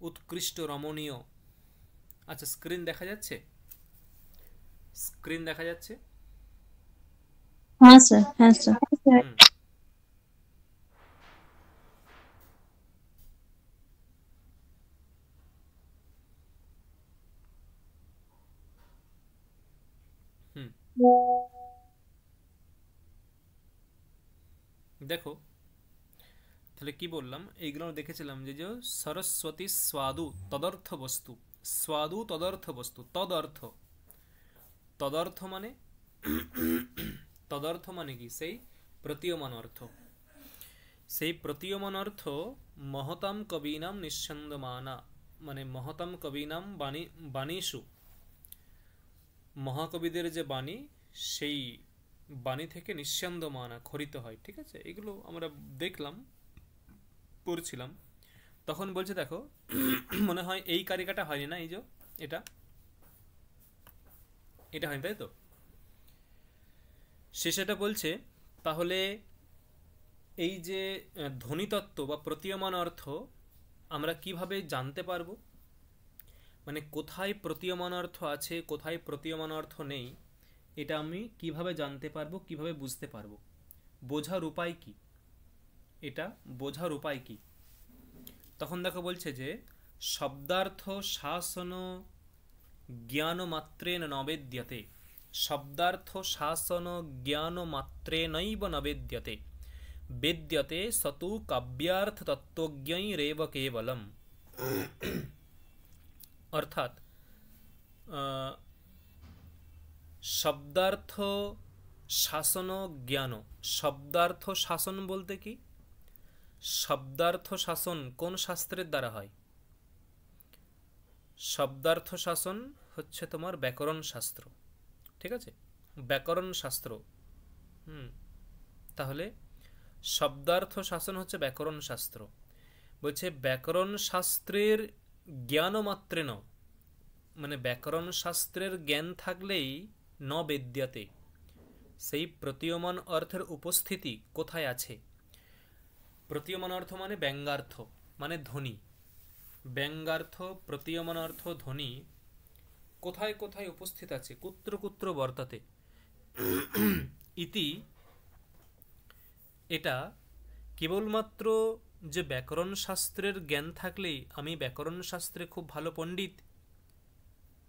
উৎকৃষ্ট রমণীয়। আচ্ছা, স্ক্রিন দেখা যাচ্ছে? স্ক্রিন দেখা যাচ্ছে? हाँ सर, हाँ सर। হুম হুম দেখো, তাহলে কি বললাম, এইগুলো দেখেছিলাম যে যে সরস্বতী স্বাদু তদর্থ বস্তু। স্বাদু তদর্থ বস্তু, তদর্থ। তদর্থ মানে, তদর্থ মানে কি? সেই প্রতীয়মান অর্থ। সেই প্রতীয়মান অর্থ মহতাম কবীনাম নিঃসন্দমানা, মানে মহতাম কবীনাম বাণী, বাণীষু, মহাকবিদের যে বাণী, সেই বাণী থেকে নিঃসন্দমানা খরিত হয়। ঠিক আছে, এগুলো আমরা দেখলাম, পড়ছিলাম। তখন বলছে দেখো, মনে হয় এই কারিকাটা হয়নি না, এই যে এটা, এটা হয়নি তাই তো? সে সেটা বলছে। তাহলে এই যে ধ্বনিতত্ত্ব বা প্রতীয়মান অর্থ আমরা কিভাবে জানতে পারবো, মানে কোথায় প্রতীয়মান অর্থ আছে, কোথায় প্রতীয়মান অর্থ নেই, এটা আমি কিভাবে জানতে পারবো, কিভাবে বুঝতে পারবো, বোঝার উপায় কি, এটা বোঝার উপায় কি? তখন দেখো বলছে যে শব্দার্থ শাসন জ্ঞান মাত্রেন নবেদ্যতে। শব্দার্থ শাসন জ্ঞান মাত্রেনৈব নবেদ্যতে, বেদ্যতে সতু কাব্যার্থ তত্ত্বজ্ঞৈরেব কেবলম। অর্থাৎ শব্দার্থ শাসন জ্ঞান। শব্দার্থ শাসন বলতে কি? শব্দার্থ শাসন কোন শাস্ত্রের দ্বারা হয়? শব্দার্থ শাসন হচ্ছে তোমার ব্যাকরণ শাস্ত্র। ঠিক আছে, ব্যাকরণ শাস্ত্র। হুম তাহলে শব্দার্থ শাসন হচ্ছে ব্যাকরণ শাস্ত্র। বলছে ব্যাকরণ শাস্ত্রের জ্ঞান মাত্রে ন, মানে ব্যাকরণ শাস্ত্রের জ্ঞান থাকলেই ন বেদ্যাতে, সেই প্রতীয়মান অর্থের উপস্থিতি কোথায় আছে। প্রতীয়মান অর্থ মানে ব্যঙ্গার্থ, মানে ধ্বনি। ব্যঙ্গার্থ, প্রতীয়মান অর্থ, ধ্বনি কোথায় কোথায় উপস্থিত আছে, কুত্র কুত্র বর্তাতে ইতি। এটা কেবলমাত্র যে ব্যাকরণ শাস্ত্রের জ্ঞান থাকলেই আমি ব্যাকরণ শাস্ত্রে খুব ভালো পণ্ডিত,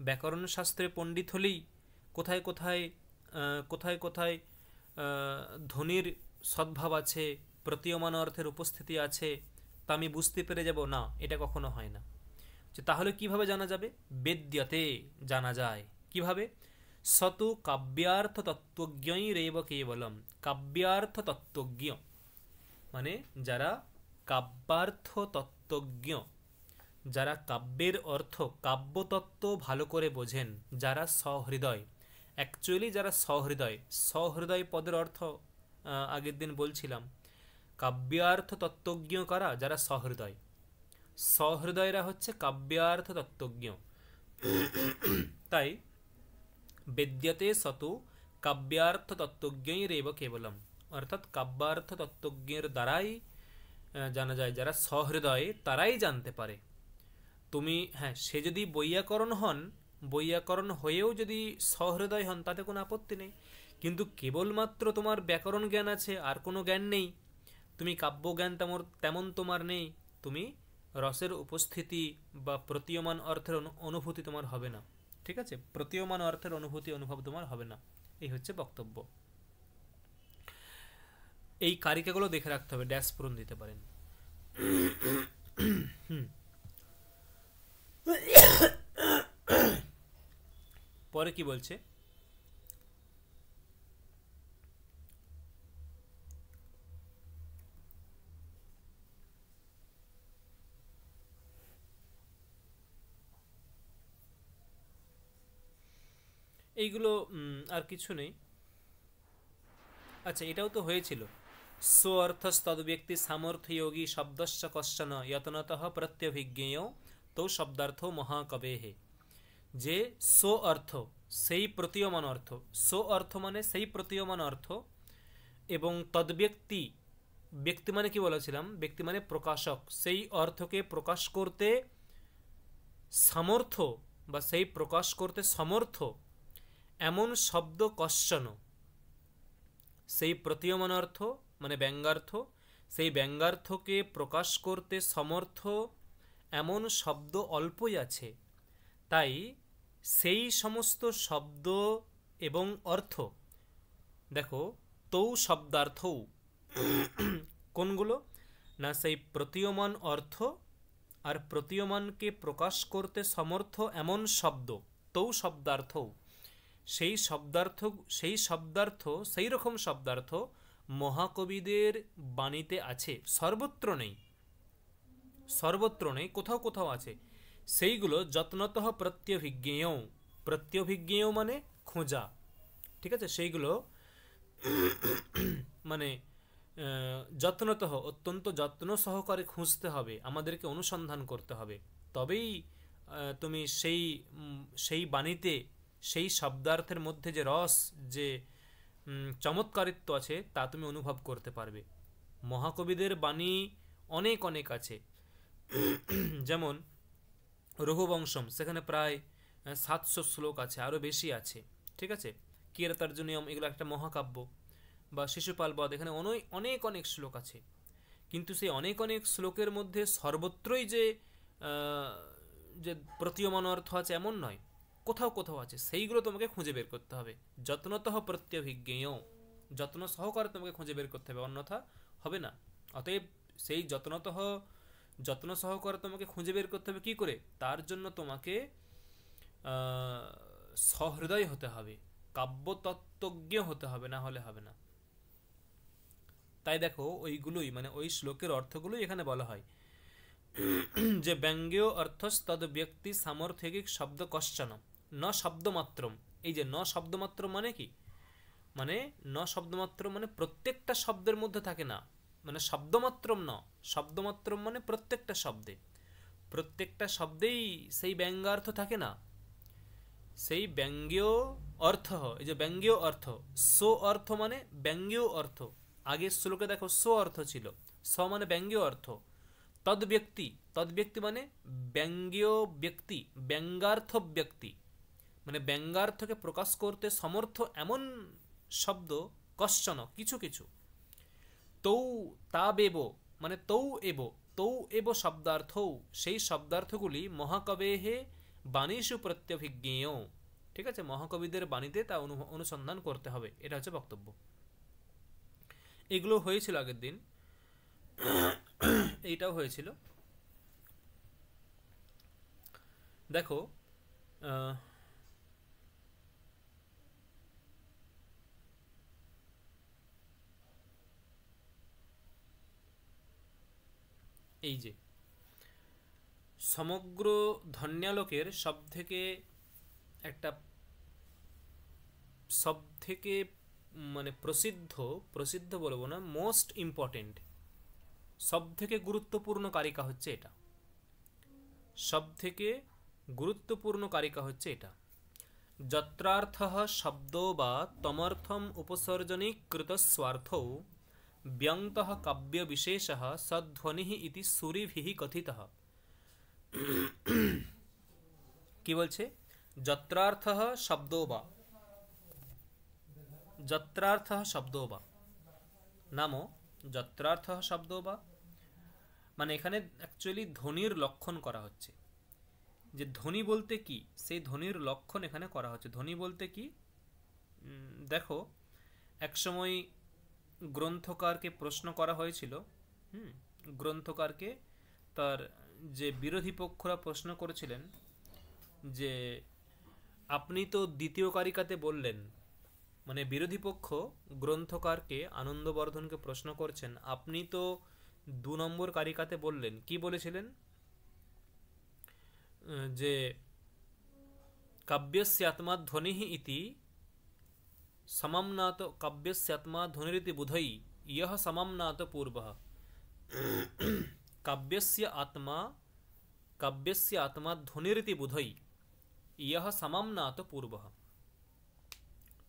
ব্যাকরণ শাস্ত্রে পণ্ডিত হলেই কোথায় কোথায় কোথায় কোথায় ধ্বনির সদ্ভাব আছে, প্রতীয়মান অর্থের উপস্থিতি আছে, তা আমি বুঝতে পেরে যাব না, এটা কখনো হয় না। যে তাহলে কিভাবে জানা যাবে? বেদ্যতে, জানা যায় কিভাবে? সতু কাব্যার্থ তত্ত্বজ্ঞৈরেব কেবলম। কাব্যার্থ তত্ত্বজ্ঞ মানে যারা কাব্যার্থ তত্ত্বজ্ঞ, যারা কাব্যের অর্থ, কাব্যতত্ত্ব ভালো করে বোঝেন, যারা সহৃদয়। অ্যাকচুয়ালি যারা সহৃদয়, সহৃদয় পদের অর্থ আগের দিন বলছিলাম। কাব্যার্থ তত্ত্বজ্ঞ কারা? যারা সহৃদয়। সহৃদয়রা হচ্ছে কাব্যার্থ তত্ত্বজ্ঞ। তাই বেদ্যতে সতু কাব্যার্থ তত্ত্বজ্ঞৈরেব কেবলম, অর্থাৎ কাব্যার্থ তত্ত্বজ্ঞের দ্বারাই জানা যায়, যারা সহৃদয় তারাই জানতে পারে। তুমি, হ্যাঁ, সে যদি বৈয়াকরণ হন, বৈয়াকরণ হয়েও যদি সহৃদয় হন তাতে কোনো আপত্তি নেই। কিন্তু কেবলমাত্র তোমার ব্যাকরণ জ্ঞান আছে আর কোনো জ্ঞান নেই, তুমি কাব্যজ্ঞান তেমন তেমন তোমার নেই, তুমি রসের উপস্থিতি বা প্রতীয়মান অর্থের অনুভূতি তোমার হবে না। ঠিক আছে, প্রতীয়মান অর্থের অনুভূতি অনুভব তোমার হবে না। এই হচ্ছে বক্তব্য। এই কারিকাগুলো দেখে রাখতে হবে, ড্যাশ পূরণ দিতে পারেন। পরে কি বলছে? এইগুলো আর কিছু নেই। আচ্ছা, এটাও তো হয়েছিল। স্ব অর্থস্তদ্ব্যক্তি সামর্থ্যযোগী শব্দস্য কশ্চন যত্নতঃ প্রত্যভিজ্ঞেয় তো শব্দার্থ মহাকবেহ। যে স্ব অর্থ, সেই প্রতীয়মান অর্থ, স্ব অর্থ মানে সেই প্রতীয়মান অর্থ, এবং তদ্ব্যক্তি, ব্যক্তি মানে কি বলেছিলাম? ব্যক্তি মানে প্রকাশক। সেই অর্থকে প্রকাশ করতে সামর্থ্য বা সেই প্রকাশ করতে সমর্থ এমন শব্দ কশ্চন, সেই প্রতীয়মান অর্থ মানে ব্যঙ্গার্থ, সেই ব্যঙ্গার্থকে প্রকাশ করতে সমর্থ এমন শব্দ অল্পই আছে। তাই সেই সমস্ত শব্দ এবং অর্থ, দেখো তৌ শব্দার্থও, কোনগুলো না, সেই প্রতীয়মান অর্থ আর প্রতীয়মানকে প্রকাশ করতে সমর্থ এমন শব্দ, তৌ শব্দার্থও, সেই শব্দার্থ সেই রকম শব্দার্থ মহাকবিদের বাণীতে আছে, সর্বত্র নেই, সর্বত্র নেই, কোথাও কোথাও আছে। সেইগুলো যত্নতঃ প্রত্যভিজ্ঞেয়, প্রত্যভিজ্ঞেয় মানে খোঁজা, ঠিক আছে, সেইগুলো মানে যত্নতঃ অত্যন্ত যত্ন সহকারে খুঁজতে হবে, আমাদেরকে অনুসন্ধান করতে হবে, তবেই তুমি সেই বাণীতে সেই শব্দার্থের মধ্যে যে রস, যে চমৎকারিত্ব আছে তা তুমি অনুভব করতে পারবে। মহাকবিদের বাণী অনেক অনেক আছে, যেমন রঘুবংশম, সেখানে প্রায় 700 শ্লোক আছে, আরও বেশি আছে, ঠিক আছে। কিরাতার্জুনিয়ম, এগুলো একটা মহাকাব্য, বা শিশুপাল বধ, এখানে অনেক অনেক শ্লোক আছে। কিন্তু সেই অনেক অনেক শ্লোকের মধ্যে সর্বত্রই যে প্রতীয়মান অর্থ আছে এমন নয়, কোথাও কোথাও আছে, সেইগুলো তোমাকে খুঁজে বের করতে হবে। যত্নতঃ প্রত্যভিজ্ঞেয়, যত্ন সহকারে তোমাকে খুঁজে বের করতে হবে, অন্যথা হবে না। অতএব সেই যত্ন সহকারে তোমাকে খুঁজে বের করতে হবে। কি করে? তার জন্য তোমাকে সহৃদয় হতে হবে, কাব্যতত্ত্বজ্ঞ হতে হবে, না হলে হবে না। তাই দেখো ওইগুলোই মানে ওই শ্লোকের অর্থগুলোই এখানে বলা হয় যে ব্যঙ্গ্য অর্থস্তদ ব্যক্তি সামর্থ্যিক শব্দ কশ্চন ন শব্দমাত্রম। এই যে ন শব্দমাত্র মানে কি, মানে ন শব্দমাত্র মানে প্রত্যেকটা শব্দের মধ্যে থাকে না, মানে শব্দমাত্রম ন, শব্দমাত্রম মানে প্রত্যেকটা শব্দে, প্রত্যেকটা শব্দেই সেই ব্যঙ্গার্থ থাকে না, সেই ব্যঙ্গ্য অর্থ। এই যে ব্যঙ্গ্য অর্থ, সো অর্থ মানে ব্যঙ্গ্য অর্থ, আগের শ্লোকে দেখো সো অর্থ ছিল, স মানে ব্যঙ্গ্য অর্থ, তদ ব্যক্তি, তদ ব্যক্তি মানে ব্যঙ্গ্য ব্যক্তি, ব্যঙ্গার্থ ব্যক্তি, মানে ব্যঙ্গার্থকে প্রকাশ করতে সমর্থ এমন শব্দ কশ্চন, কিছু কিছু। তৌ তাবেব মানে তৌ এব শব্দার্থও, সেই শব্দার্থগুলি মহাকবেহে বাণীষু প্রত্যভিজ্ঞেয়, ঠিক আছে, মহাকবিদের বাণীতে তা অনুসন্ধান করতে হবে, এটা হচ্ছে বক্তব্য। এগুলো হয়েছিল আগের দিন, এইটাও হয়েছিল। দেখো এই যে সমগ্র ধন্যালোকের সব থেকে মানে প্রসিদ্ধ বলবো না, মোস্ট ইম্পর্টেন্ট, সব থেকে গুরুত্বপূর্ণ কারিকা হচ্ছে এটা, সব থেকে গুরুত্বপূর্ণ কারিকা হচ্ছে এটা। যত্রার্থঃ শব্দো বা তমর্থম উপসর্জনীকৃত স্বার্থৌ ব্যঙ্গতঃ কাব্য বিশেষঃ সধ্বনিঃ ইতি সুরিভিঃ কথিতঃ। কি বলছে? যত্রার্থঃ শব্দো বা, যত্রার্থঃ শব্দো বা নামো যত্রার্থঃ শব্দো বা, মানে এখানে অ্যাকচুয়ালি ধ্বনির লক্ষণ করা হচ্ছে, যে ধ্বনি বলতে কি সেই ধ্বনির লক্ষণ এখানে করা হচ্ছে। ধ্বনি বলতে কি, দেখো একসময় গ্রন্থকারকে প্রশ্ন করা হয়েছিল, গ্রন্থকারকে তার যে বিরোধী পক্ষরা প্রশ্ন করেছিলেন যে আপনি তো দ্বিতীয় কারিকাতে বললেন, মানে বিরোধী পক্ষ গ্রন্থকারকে, আনন্দবর্ধনকে প্রশ্ন করছেন, আপনি তো 2 নম্বর কারিকাতে বললেন, কি বলেছিলেন যে কাব্যস্য আত্মা ধ্বনিঃ ইতি সমমনাত, কাব্যস্য আত্মা ধ্বনিরিতি বুধৈ ইয়ঃ সমমনাত পূর্বঃ। কাব্যস্য আত্মা ধ্বনিরিতি বুধৈ ইয়ঃ সমমনাত পূর্বঃ,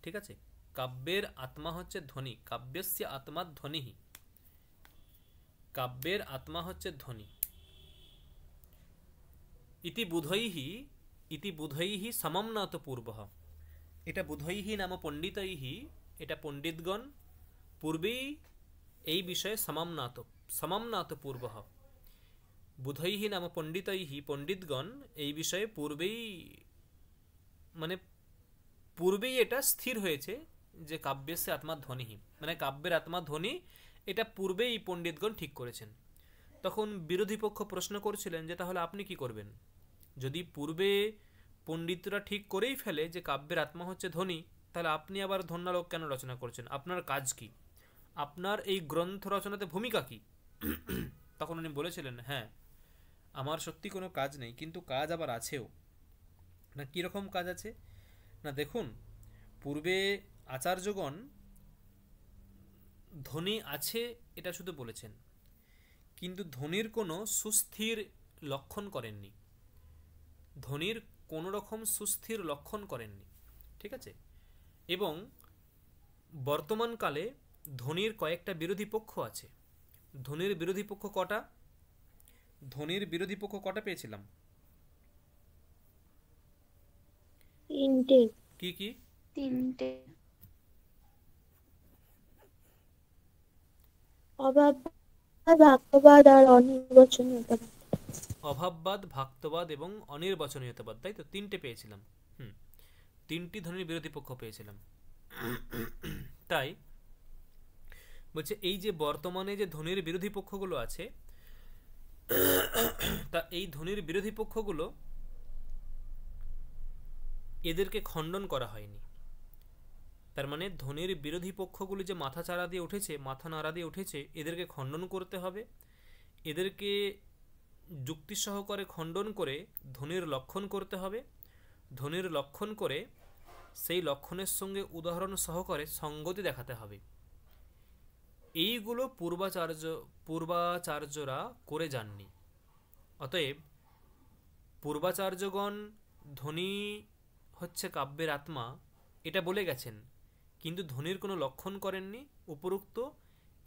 ঠিক আছে। কাব্যের আত্মা হচ্ছে ধ্বনি, কাব্যস্য আত্মা ধ্বনিঃ, কাব্যের আত্মা হচ্ছে ধ্বনি। ইতি বুধৈহি সমম না তো পূর্বঃ। এটা বুধৈহি নাম পণ্ডিতৈহি, এটা পণ্ডিতগণ পূর্বেই এই বিষয়ে সমম না তো পূর্বঃ। বুধৈহি নাম পণ্ডিতৈহি, পণ্ডিতগণ এই বিষয়ে পূর্বেই এটা স্থির হয়েছে যে কাব্যস্য আত্মা ধ্বনিহি, মানে কাব্যের আত্মা ধ্বনি, এটা পূর্বেই পণ্ডিতগণ ঠিক করেছেন। তখন বিরোধী পক্ষ প্রশ্ন করছিলেন যে তাহলে আপনি কি করবেন? যদি পূর্বে পণ্ডিতরা ঠিক করেই ফেলে যে কাব্যের আত্মা হচ্ছে ধ্বনি, তাহলে আপনি আবার ধ্বন্যালোক কেন রচনা করছেন? আপনার কাজ কি? আপনার এই গ্রন্থ রচনাতে ভূমিকা কি? তখন উনি বলেছিলেন, হ্যাঁ, আমার সত্যি কোনো কাজ নেই, কিন্তু কাজ আবার আছেও। না, কীরকম কাজ আছে? না দেখুন, পূর্বে আচার্যগণ ধ্বনি আছে এটা শুধু বলেছেন, কিন্তু ধ্বনির কোনো সুস্থির লক্ষণ করেননি, ধ্বনির কোনো রকম সুস্থির লক্ষণ করেননি, ঠিক আছে? এবং বর্তমানকালে ধ্বনির কয়েকটা বিরোধী পক্ষ আছে। ধ্বনির বিরোধী পক্ষ কটা? ধ্বনির বিরোধী পক্ষ কটা পেয়েছিলাম? তিনটে। কি কি? তিনটে। অভাববাদ, ভাক্তবাদ আর অনির্বচনীয়তাবাদ। অভাববাদ, ভাক্তবাদ এবং অনির্বচনীয়তাবাদ, তাই তো? তিনটে পেয়েছিলাম। তিনটি ধ্বনির বিরোধী পক্ষ পেয়েছিলাম। তাই বলছে এই যে বর্তমানে যে ধ্বনির বিরোধী পক্ষগুলো আছে, তা এই ধ্বনির বিরোধী পক্ষগুলো এদেরকে খণ্ডন করা হয়নি। তার মানে ধ্বনির বিরোধী পক্ষগুলি যে মাথা চাড়া দিয়ে উঠেছে, মাথা নাড়া দিয়ে উঠেছে, এদেরকে খণ্ডন করতে হবে। এদেরকে যুক্তি সহকারে খণ্ডন করে ধ্বনির লক্ষণ করতে হবে। ধ্বনির লক্ষণ করে সেই লক্ষণের সঙ্গে উদাহরণ সহকারে সঙ্গতি দেখাতে হবে। এইগুলো পূর্বাচার্যরা করে যাননি। অতএব পূর্বাচার্যগণ ধ্বনি হচ্ছে কাব্যের আত্মা এটা বলে গেছেন, কিন্তু ধ্বনির কোনো লক্ষণ করেননি। উপরোক্ত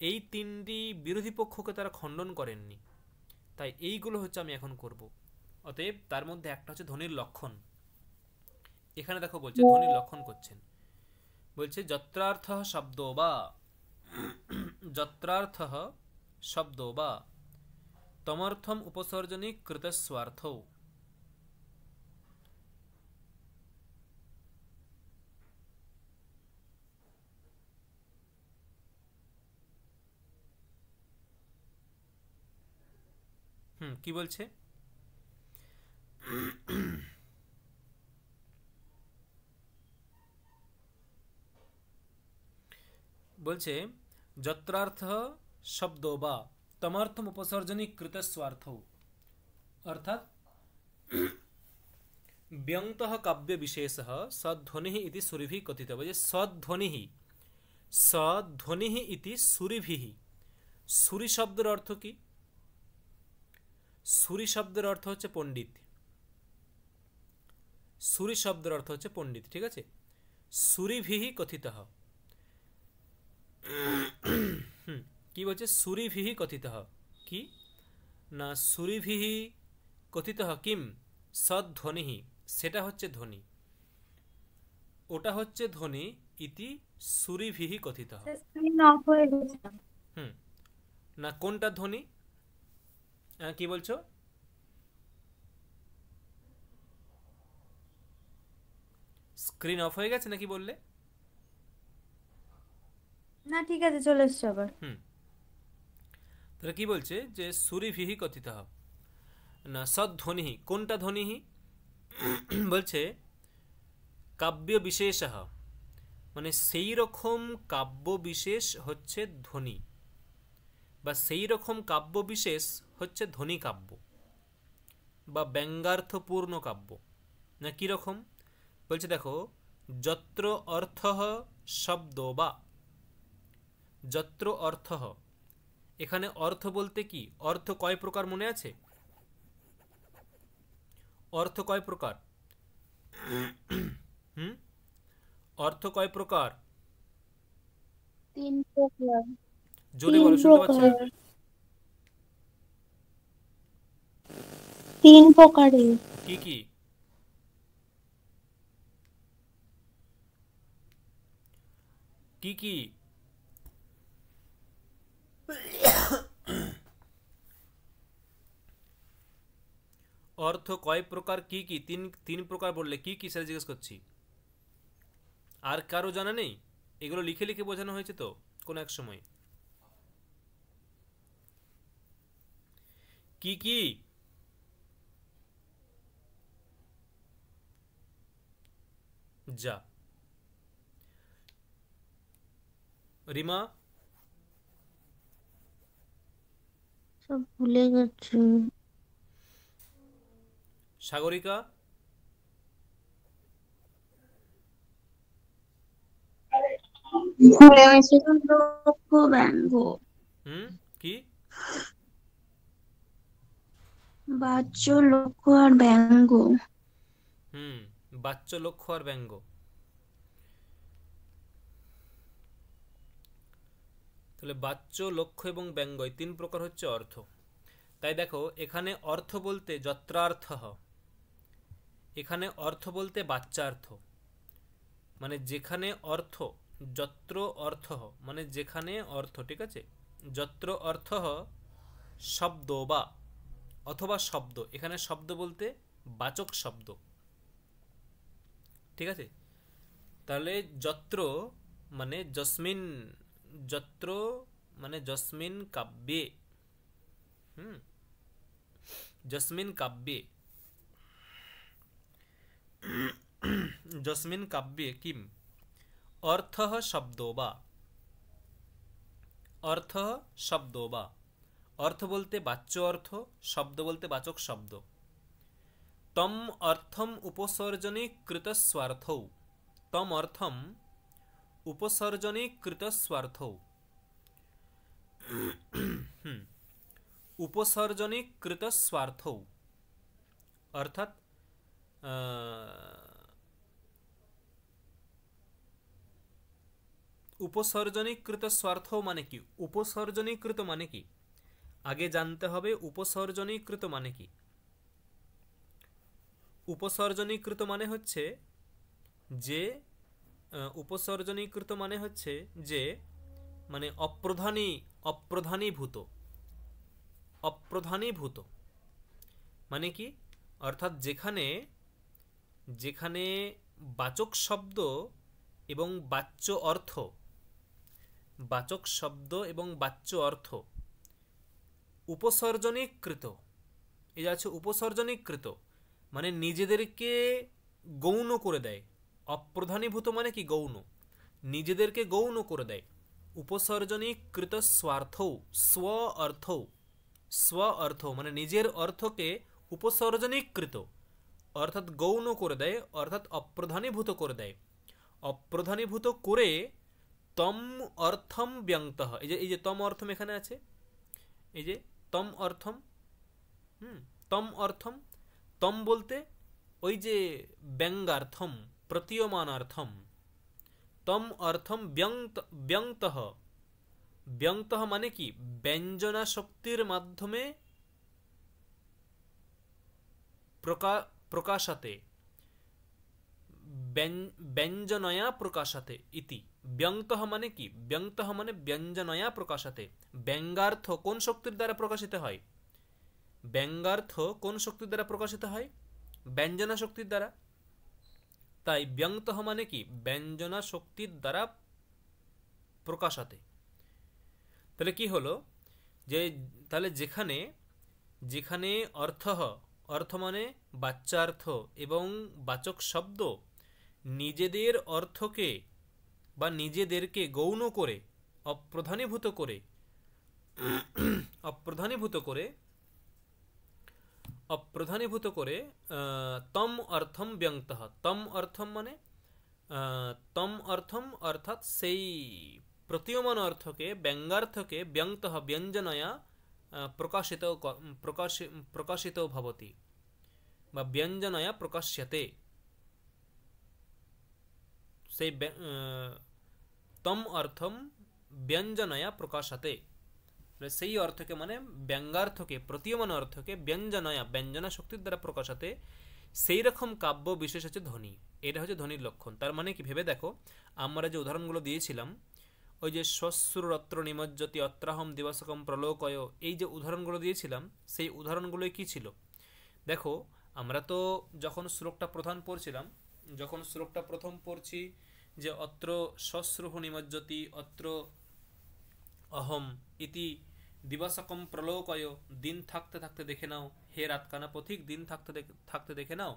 এই তিনটি বিরোধী পক্ষকে তারা খণ্ডন করেননি। তাই এইগুলো হচ্ছে আমি এখন করব। অতএব তার মধ্যে একটা হচ্ছে ধ্বনির লক্ষণ। এখানে দেখো বলছে ধ্বনির লক্ষণ করছেন, বলছে যত্রার্থ শব্দো বা, যত্রার্থ শব্দো বা তমর্থম উপসর্জনী কৃতস্বার্থৌ। কি বলছে? বলছে যত্রার্থ শব্দো বা তমর্থম উপসর্জনী কৃতস্বার্থৌ, অর্থাৎ ব্যঙ্গতঃ কাব্য বিশেষঃ সধ্বনিঃ ইতি সুরিভিঃ কথিতঃ। বলছে সধ্বনিঃ ইতি সুরিভিঃ। সুরি শব্দের অর্থ কি? সুরি শব্দের অর্থ হচ্ছে পণ্ডিত। সুরি শব্দের অর্থ হচ্ছে পণ্ডিত, ঠিক আছে? সুরিভিঃ কথিতঃ। কি বলছে? সুরিভিঃ কথিতঃ। কি না, সুরিভিঃ কথিতঃ কিম সধ্বনিঃ, সেটা হচ্ছে ধ্বনি, ওটা হচ্ছে ধ্বনি, ইতি সুরিভিঃ কথিতঃ। না, কোনটা ধ্বনি? কি বলছো? স্ক্রিন অফ হয়ে গেছে নাকি বললে? না, ঠিক আছে, চলে এসছে আবার। তাহলে কি বলছে যে সুরিভিঃ কথিতঃ, না সধ্বনিঃ, কোনটা ধ্বনি? বলছে কাব্য বিশেষঃ, মানে সেই রকম কাব্য বিশেষ হচ্ছে ধ্বনি, বা সেই রকম কাব্য বিশেষ হচ্ছে ধ্বনি কাব্য বা ব্যঙ্গার্থপূর্ণ কাব্য। না কীরকম? বলছে দেখো, যত্র অর্থঃ শব্দো বা, যত্র অর্থঃ, এখানে অর্থ বলতে কি? অর্থ কয় প্রকার মনে আছে? অর্থ কয় প্রকার? অর্থ কয় প্রকার? তিন প্রকার। জোরে বলো, শুনতে পাচ্ছি না। তিন প্রকারের। কি কি? কি কি? অর্থ কয় প্রকার, কি কি? তিন তিন প্রকার বললে, কি কি সেটা জিজ্ঞেস করছি। আর কারো জানা নেই? এগুলো লিখে লিখে বোঝানো হয়েছে তো কোন এক সময়। কি কি? যা। রিমা? সব ভুলে গেছি। সাগরিকা? ভুলে গেছি তো, লক্ষ্য ব্যঙ্গ। হুম, কি? বাহ্য লক্ষ্য আর ব্যঙ্গ। হুম, বাচ্য, লক্ষ্য আর ব্যঙ্গ। তাহলে বাচ্য, লক্ষ্য এবং ব্যঙ্গ এই তিন প্রকার হচ্ছে অর্থ। তাই দেখো এখানে অর্থ বলতে যত্রার্থ, এখানে অর্থ বলতে বাচ্যার্থ, মানে যেখানে অর্থ, যত্র অর্থ মানে যেখানে অর্থ, ঠিক আছে? যত্র অর্থ শব্দ বা অথবা শব্দ, এখানে শব্দ বলতে বাচক শব্দ, ঠিক আছে? তাহলে যত্র মানে যস্মিন, যত্র মানে যস্মিন কাব্যে, হুম, যস্মিন কাব্যে, যস্মিন কাব্যে কিম অর্থः শব্দো বা, অর্থः শব্দো বা, অর্থ বলতে বাচ্য অর্থ, শব্দ বলতে বাচক শব্দ। তম অর্থম উপসর্জনীকৃতস্বার্থৌ, তম অর্থম উপসর্জনীকৃতস্বার্থৌ, উপসর্জনীকৃতস্বার্থৌ অর্থাৎ উপসর্জনীকৃত স্বার্থ মানে কি? উপসর্জনীকৃত মানে কি আগে জানতে হবে। উপসর্জনীকৃত মানে কি? উপসর্জনীকৃত মানে হচ্ছে যে, উপসর্জনীকৃত মানে হচ্ছে যে, মানে অপ্রধানী, অপ্রধানীভূত, অপ্রধানীভূত মানে কি? অর্থাৎ যেখানে, যেখানে বাচক শব্দ এবং বাচ্য অর্থ, বাচক শব্দ এবং বাচ্য অর্থ উপসর্জনীকৃত, এই আছে উপসর্জনীকৃত মানে নিজেদেরকে গৌণ করে দেয়। অপ্রধানীভূত মানে কি? গৌণ, নিজেদেরকে গৌণ করে দেয়। উপসর্জনীকৃত স্বার্থৌ, স্ব অর্থৌ, স্ব অর্থ মানে নিজের অর্থকে উপসর্জনীকৃত অর্থাৎ গৌণ করে দেয়, অর্থাৎ অপ্রধানীভূত করে দেয়। অপ্রধানীভূত করে তম অর্থম ব্যঙ্গতঃ, এই যে তম অর্থম এখানে আছে, এই যে তম অর্থম, তম অর্থম, তম বলতে ওই যে ব্যঙ্গার্থম, প্রতীয়মানার্থম, তম অর্থম ব্যঙ্গতঃ, ব্যঙ্গতঃ মানে কি? ব্যঞ্জনা শক্তির মাধ্যমে প্রকাশাতে, ব্যঞ্জনয়া প্রকাশাতে ইতি। ব্যঙ্গতঃ মানে কি? ব্যঙ্গতঃ মানে ব্যঞ্জনয়া প্রকাশাতে। ব্যঙ্গার্থ কোন শক্তির দ্বারা প্রকাশিত হয়? ব্যঙ্গার্থ কোন শক্তির দ্বারা প্রকাশিত হয়? ব্যঞ্জনা শক্তির দ্বারা। তাই ব্যঙ্গতঃ মানে কি? ব্যঞ্জনা শক্তির দ্বারা প্রকাশাতে। তাহলে কি হলো যে, তাহলে যেখানে, যেখানে অর্থ, অর্থ মানে বাচ্যার্থ এবং বাচক শব্দ নিজেদের অর্থকে বা নিজেদেরকে গৌণ করে, অপ্রধানীভূত করে, অপ্রধানীভূত করে, অপ্রধানীভূত করে তম অর্থম ব্যঙ্গতঃ, তম অর্থম মানে তম অর্থম অর্থাৎ সেই প্রতীয়মান অর্থকে, ব্যঙ্গার্থকে ব্যঙ্গতঃ ব্যঞ্জনয়া প্রকাশিত, প্রকাশিত ভবতি বা ব্যঞ্জনয়া প্রকাশ্যতে। সেই তম অর্থম ব্যঞ্জনয়া প্রকাশতে, সেই অর্থকে মানে ব্যঙ্গার্থকে, প্রতীয়মান অর্থকে ব্যঞ্জনয়া, ব্যঞ্জনা শক্তির দ্বারা প্রকাশতে সেই রকম কাব্য বিশেষ হচ্ছে ধ্বনি। এটা হচ্ছে ধ্বনির লক্ষণ। তার মানে কি ভেবে দেখো, আমরা যে উদাহরণগুলো দিয়েছিলাম, ওই যে শ্বশ্রুরত্র নিমজ্জতি অত্রাহম দিবসকম প্রলোকয়, এই যে উদাহরণগুলো দিয়েছিলাম, সেই উদাহরণগুলোই কি ছিল দেখো। আমরা তো যখন শ্লোকটা প্রথম পড়ছি যে অত্র শ্বশ্রুহ নিমজ্জতি অত্র অহম ইতি দিবসকম প্রলোকয়, দিন থাকতে থাকতে দেখে নাও, হে রাতকানা পথিক দিন থাকতে থাকতে দেখে নাও,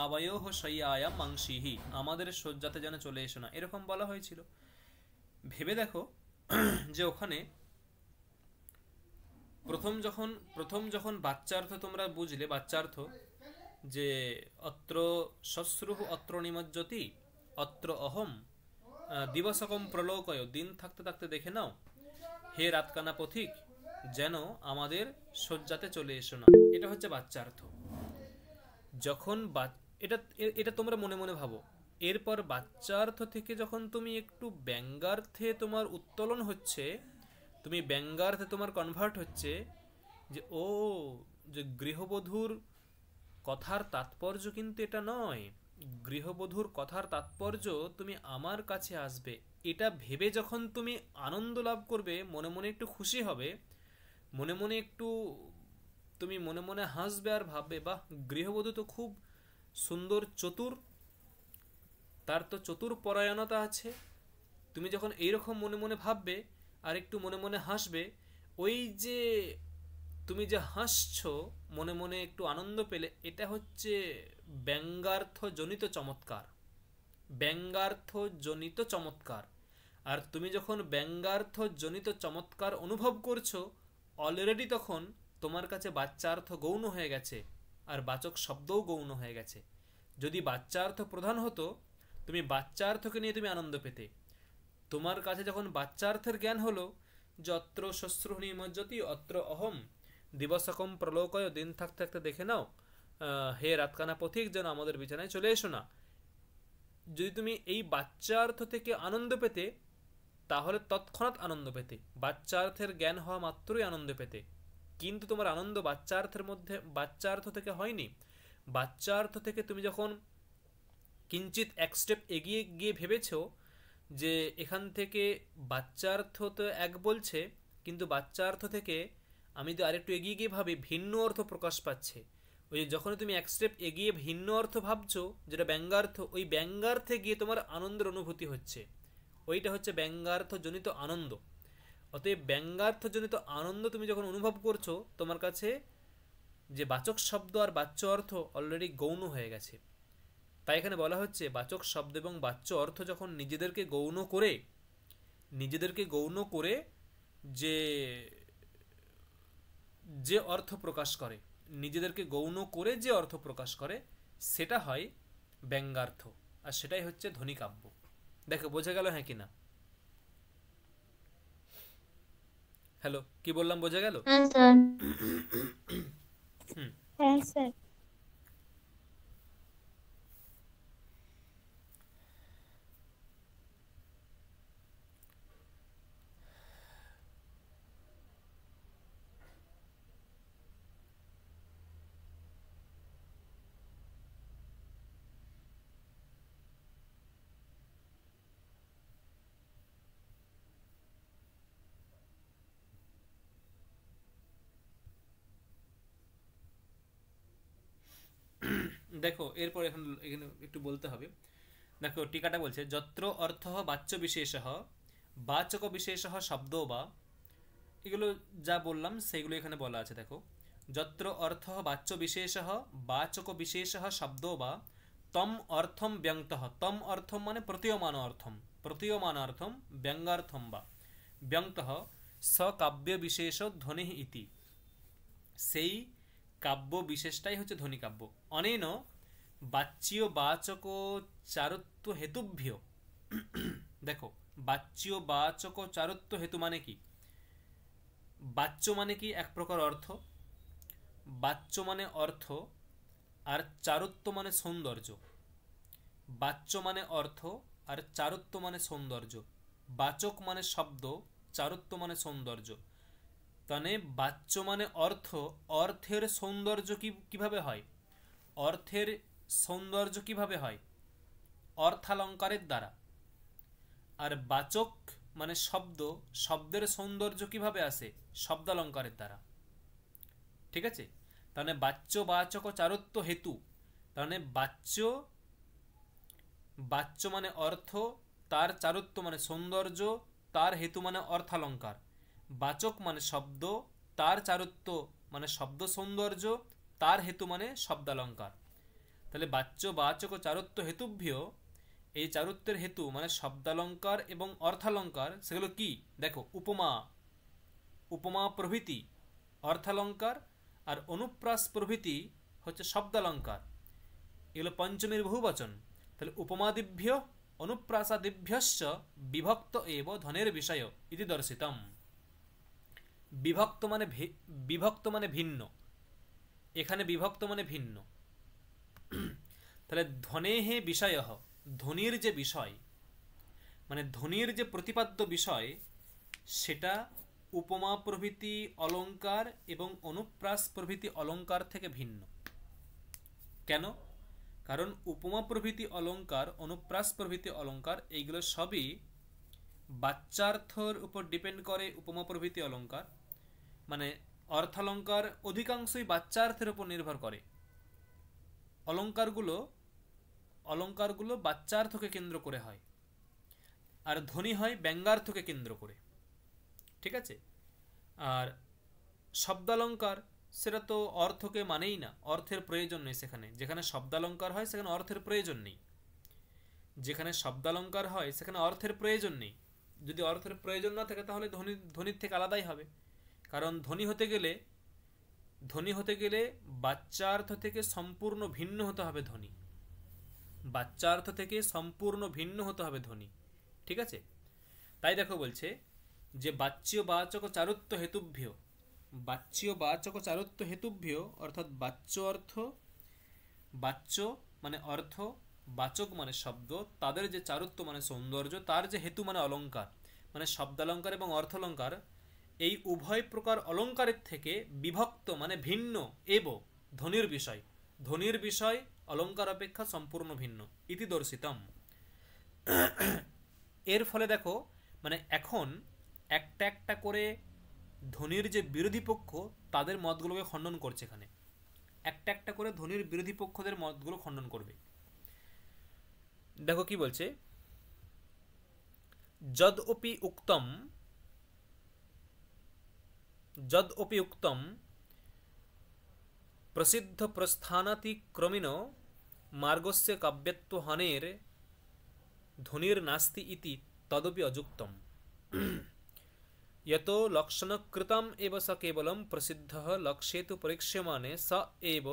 আবয়োহ শয়্যায়াম মাংসিহি, আমাদের শয্যাতে যেন চলে এসো না, এরকম বলা হয়েছিল। ভেবে দেখো যে ওখানে প্রথম যখন বাচ্চার্থ তোমরা বুঝলে, বাচ্চার্থ যে অত্র শ্বশ্রুহ অত্র নিমজ্জতি অত্র অহম দিবসকম প্রলোকয়, দিন থাকতে থাকতে দেখে নাও, হে রাতকানা পথিক যেন আমাদের শয্যাতে চলে এসো না, এটা হচ্ছে বাচ্চার্থ। যখন এটা এটা তোমরা মনে মনে ভাবো। এরপর বাচ্চার্থ থেকে যখন তুমি একটু ব্যঙ্গার্থে তোমার উত্তোলন হচ্ছে, তুমি ব্যঙ্গার্থে তোমার কনভার্ট হচ্ছে, যে ও, যে গৃহবধূর কথার তাৎপর্য কিন্তু এটা নয়, গৃহবধূর কথার তাৎপর্য তুমি আমার কাছে আসবে, এটা ভেবে যখন তুমি আনন্দ লাভ করবে, মনে মনে একটু খুশি হবে, মনে মনে একটু তুমি মনে মনে হাসবে আর ভাববে, বাহ, গৃহবধূ তো খুব সুন্দর, চতুর, তার তো চতুর পরায়ণতা আছে। তুমি যখন এইরকম মনে মনে ভাববে আর একটু মনে মনে হাসবে, ওই যে তুমি যে হাসছো, মনে মনে একটু আনন্দ পেলে, এটা হচ্ছে ব্যঙ্গার্থ জনিত চমৎকার, ব্যঙ্গার্থ জনিত চমৎকার। আর তুমি যখন ব্যঙ্গার্থ জনিত চমৎকার অনুভব করছো, অলরেডি তখন তোমার কাছে বাচ্চার্থ গৌণ হয়ে গেছে, আর বাচক শব্দও গৌণ হয়ে গেছে। যদি বাচ্চার্থ প্রধান হতো, তুমি বাচ্চার্থকে নিয়ে তুমি আনন্দ পেতে। তোমার কাছে যখন বাচ্চার্থের জ্ঞান হলো, যত্র শ্বশ্রু নিমজ্জতি অত্র অহম দিবসকম প্রলোকয়, দিন থাকতে থাকতে দেখে নাও, হে রাতকানা পথিক যেন আমাদের বিছানায় চলে এসো না, যদি তুমি এই বাচ্চার্থ থেকে আনন্দ পেতে, তাহলে তৎক্ষণাৎ আনন্দ পেতে, বাচ্চার্থের জ্ঞান হওয়া মাত্রই আনন্দ পেতে। কিন্তু তোমার আনন্দ বাচ্চার্থ থেকে হয়নি। বাচ্চার্থ থেকে তুমি যখন কিঞ্চিত এক স্টেপ এগিয়ে গিয়ে ভেবেছো যে এখান থেকে বাচ্চার্থ তো এক বলছে, কিন্তু বাচ্চার্থ থেকে আমি তো আরেকটু এগিয়ে গিয়ে ভাবি ভিন্ন অর্থ প্রকাশ পাচ্ছে। ওই যে যখন তুমি এক স্টেপ এগিয়ে ভিন্ন অর্থ ভাবছো, যেটা ব্যঙ্গার্থ, ওই ব্যঙ্গার্থে গিয়ে তোমার আনন্দের অনুভূতি হচ্ছে, ওইটা হচ্ছে ব্যঙ্গার্থ জনিত আনন্দ। অতএব ব্যঙ্গার্থ জনিত আনন্দ তুমি যখন অনুভব করছো, তোমার কাছে যে বাচক শব্দ আর বাচ্য অর্থ অলরেডি গৌণ হয়ে গেছে। তাই এখানে বলা হচ্ছে বাচক শব্দ এবং বাচ্য অর্থ যখন নিজেদেরকে গৌণ করে যে যে অর্থ প্রকাশ করে, নিজেদেরকে গৌণ করে যে অর্থ প্রকাশ করে, সেটা হয় ব্যঙ্গার্থ, আর সেটাই হচ্ছে ধ্বনিকাব্য। দেখো বোঝা গেল হ্যাঁ কিনা? হ্যালো, কি বললাম বোঝা গেল? হ্যাঁ স্যার। হুম। হ্যাঁ স্যার। দেখো এরপর এখানে এখানে একটু বলতে হবে। দেখো টিকাটা বলছে যত্র অর্থ বাচ্য বিশেষ বাচক বিশেষ শব্দ বা, এগুলো যা বললাম সেগুলো এখানে বলা আছে। দেখো যত্র অর্থ বাচ্য বিশেষ বাচক বিশেষ শব্দ বা তম অর্থম ব্যঙ্গত, তম অর্থম মানে প্রতীয়মান অর্থম ব্যঙ্গার্থম বা ব্যঙ্গত স কাব্য বিশেষ ধ্বনি ইতি, সেই কাব্য বিশেষটাই হচ্ছে ধ্বনি কাব্য। অনেন বাচ্যীয় বাচক চারত্ব হেতুভ্য, দেখো বাচ্যীয় বাচক চারত্ব হেতু মানে কি? বাচ্য মানে কি? এক প্রকার অর্থ, বাচ্য মানে অর্থ, আর চারত্ব মানে সৌন্দর্য। বাচ্য মানে অর্থ, আর চারত্ব মানে সৌন্দর্য। বাচক মানে শব্দ, চারত্ব মানে সৌন্দর্য। তাহলে বাচ্য মানে অর্থ, অর্থের সৌন্দর্য কিভাবে হয়? অর্থের সৌন্দর্য কিভাবে হয়? অর্থালঙ্কারের দ্বারা। আর বাচক মানে শব্দ, শব্দের সৌন্দর্য কিভাবে আসে? শব্দালঙ্কারের দ্বারা। ঠিক আছে? তাহলে বাচ্য বাচক চারত্ব হেতু, তাহলে বাচ্য, বাচ্য মানে অর্থ, তার চারত্ব মানে সৌন্দর্য, তার হেতু মানে অর্থালঙ্কার। বাচক মানে শব্দ, তার চারত্ব মানে শব্দ সৌন্দর্য, তার হেতু মানে শব্দালঙ্কার। তাহলে বাচ্য বাচক চারত্ব হেতুভ্য, এই চারত্বের হেতু মানে শব্দালঙ্কার এবং অর্থালঙ্কার, সেগুলো কি দেখো? উপমা, উপমা প্রভৃতি অর্থালঙ্কার, আর অনুপ্রাস প্রভৃতি হচ্ছে শব্দালঙ্কার। এগুলো পঞ্চমীর বহুবচন। তাহলে উপমাদিভ্য অনুপ্রাসাদিভ্যশ্চ বিভক্ত এব ধনের বিষয় ইতি দর্শিতম। বিভক্ত মানে বিভক্ত মানে ভিন্ন, এখানে বিভক্ত মানে ভিন্ন। তাহলে ধনেহে বিষয়, ধ্বনির যে বিষয় মানে ধ্বনির যে প্রতিপাদ্য বিষয়, সেটা উপমা প্রভৃতি অলঙ্কার এবং অনুপ্রাস প্রভৃতি অলঙ্কার থেকে ভিন্ন। কেন? কারণ উপমা প্রভৃতি অলঙ্কার, অনুপ্রাস প্রভৃতি অলঙ্কার, এইগুলো সবই বাচ্যার্থর উপর ডিপেন্ড করে। উপমা প্রভৃতি অলঙ্কার মানে অর্থালঙ্কার অধিকাংশই বাচ্যার্থের উপর নির্ভর করে। অলঙ্কারগুলো বাচ্যার্থকে কেন্দ্র করে হয়, আর ধ্বনি হয় ব্যঙ্গার্থকে কেন্দ্র করে। ঠিক আছে? আর শব্দালঙ্কার সেটা তো অর্থকে মানেই না, অর্থের প্রয়োজন নেই সেখানে। যেখানে শব্দালঙ্কার হয় সেখানে অর্থের প্রয়োজন নেই, যেখানে শব্দালঙ্কার হয় সেখানে অর্থের প্রয়োজন নেই। যদি অর্থের প্রয়োজন না থাকে তাহলে ধ্বনির থেকে আলাদাই হবে। কারণ ধ্বনি হতে গেলে বাচ্যার্থ থেকে সম্পূর্ণ ভিন্ন হতে হবে ধ্বনি, বাচ্যার্থ থেকে সম্পূর্ণ ভিন্ন হতে হবে ধ্বনি। ঠিক আছে? তাই দেখো বলছে যে বাচ্য বাচক চারুত্ব হেতুভ্য, বাচ্য বাচক চারুত্ব হেতুভ্য অর্থাৎ বাচ্য অর্থ, বাচ্য মানে অর্থ, বাচক মানে শব্দ, তাদের যে চারুত্ব মানে সৌন্দর্য, তার যে হেতু মানে অলঙ্কার, মানে শব্দালঙ্কার এবং অর্থালঙ্কার, এই উভয় প্রকার অলঙ্কারের থেকে বিভক্ত মানে ভিন্ন এব ধ্বনির বিষয়, ধ্বনির বিষয় অলঙ্কার অপেক্ষা সম্পূর্ণ ভিন্ন ইতি দর্শিতম। এর ফলে দেখো মানে এখন একটা একটা করে ধ্বনির যে বিরোধী পক্ষ তাদের মতগুলোকে খণ্ডন করছে। এখানে একটা একটা করে ধ্বনির বিরোধী পক্ষদের মতগুলো খণ্ডন করবে। দেখো কি বলছে, যদ ওপি উক্তম প্রসিদ্ধ প্রস্থানাতিক্রমিণ মার্গস্য কাব্যত্ব হানের ধ্বনির নাস্তি ইতি তদপি অযুক্তম। यतो लक्षणकृतम् एव स केवलं प्रसिद्धः लक्ष्येतु परीक्ष्यमाणे स एव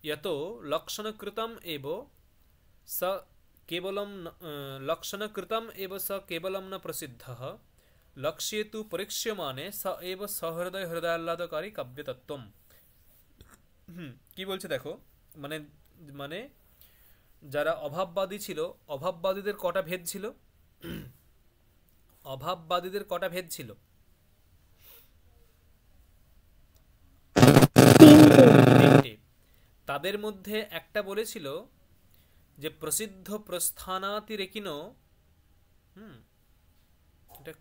यतो लक्षणकृतम् एव स केवलं लक्षणकृतम् एव स केवलं न प्रसिद्धः लक्ष्येतु परीक्ष्यमाणे स एव सहृदय हृदयाह्लादकारी काव्यतत्त्वम्। কি বলছে দেখো, মানে মানে যারা অভাববাদী ছিল, অভাববাদীদের কটা ভেদ ছিল? অভাববাদীদের কটা ভেদ ছিল? তিনটে। তাদের মধ্যে একটা বলেছিল যে প্রসিদ্ধ প্রস্থানাতিরেকিন, এটা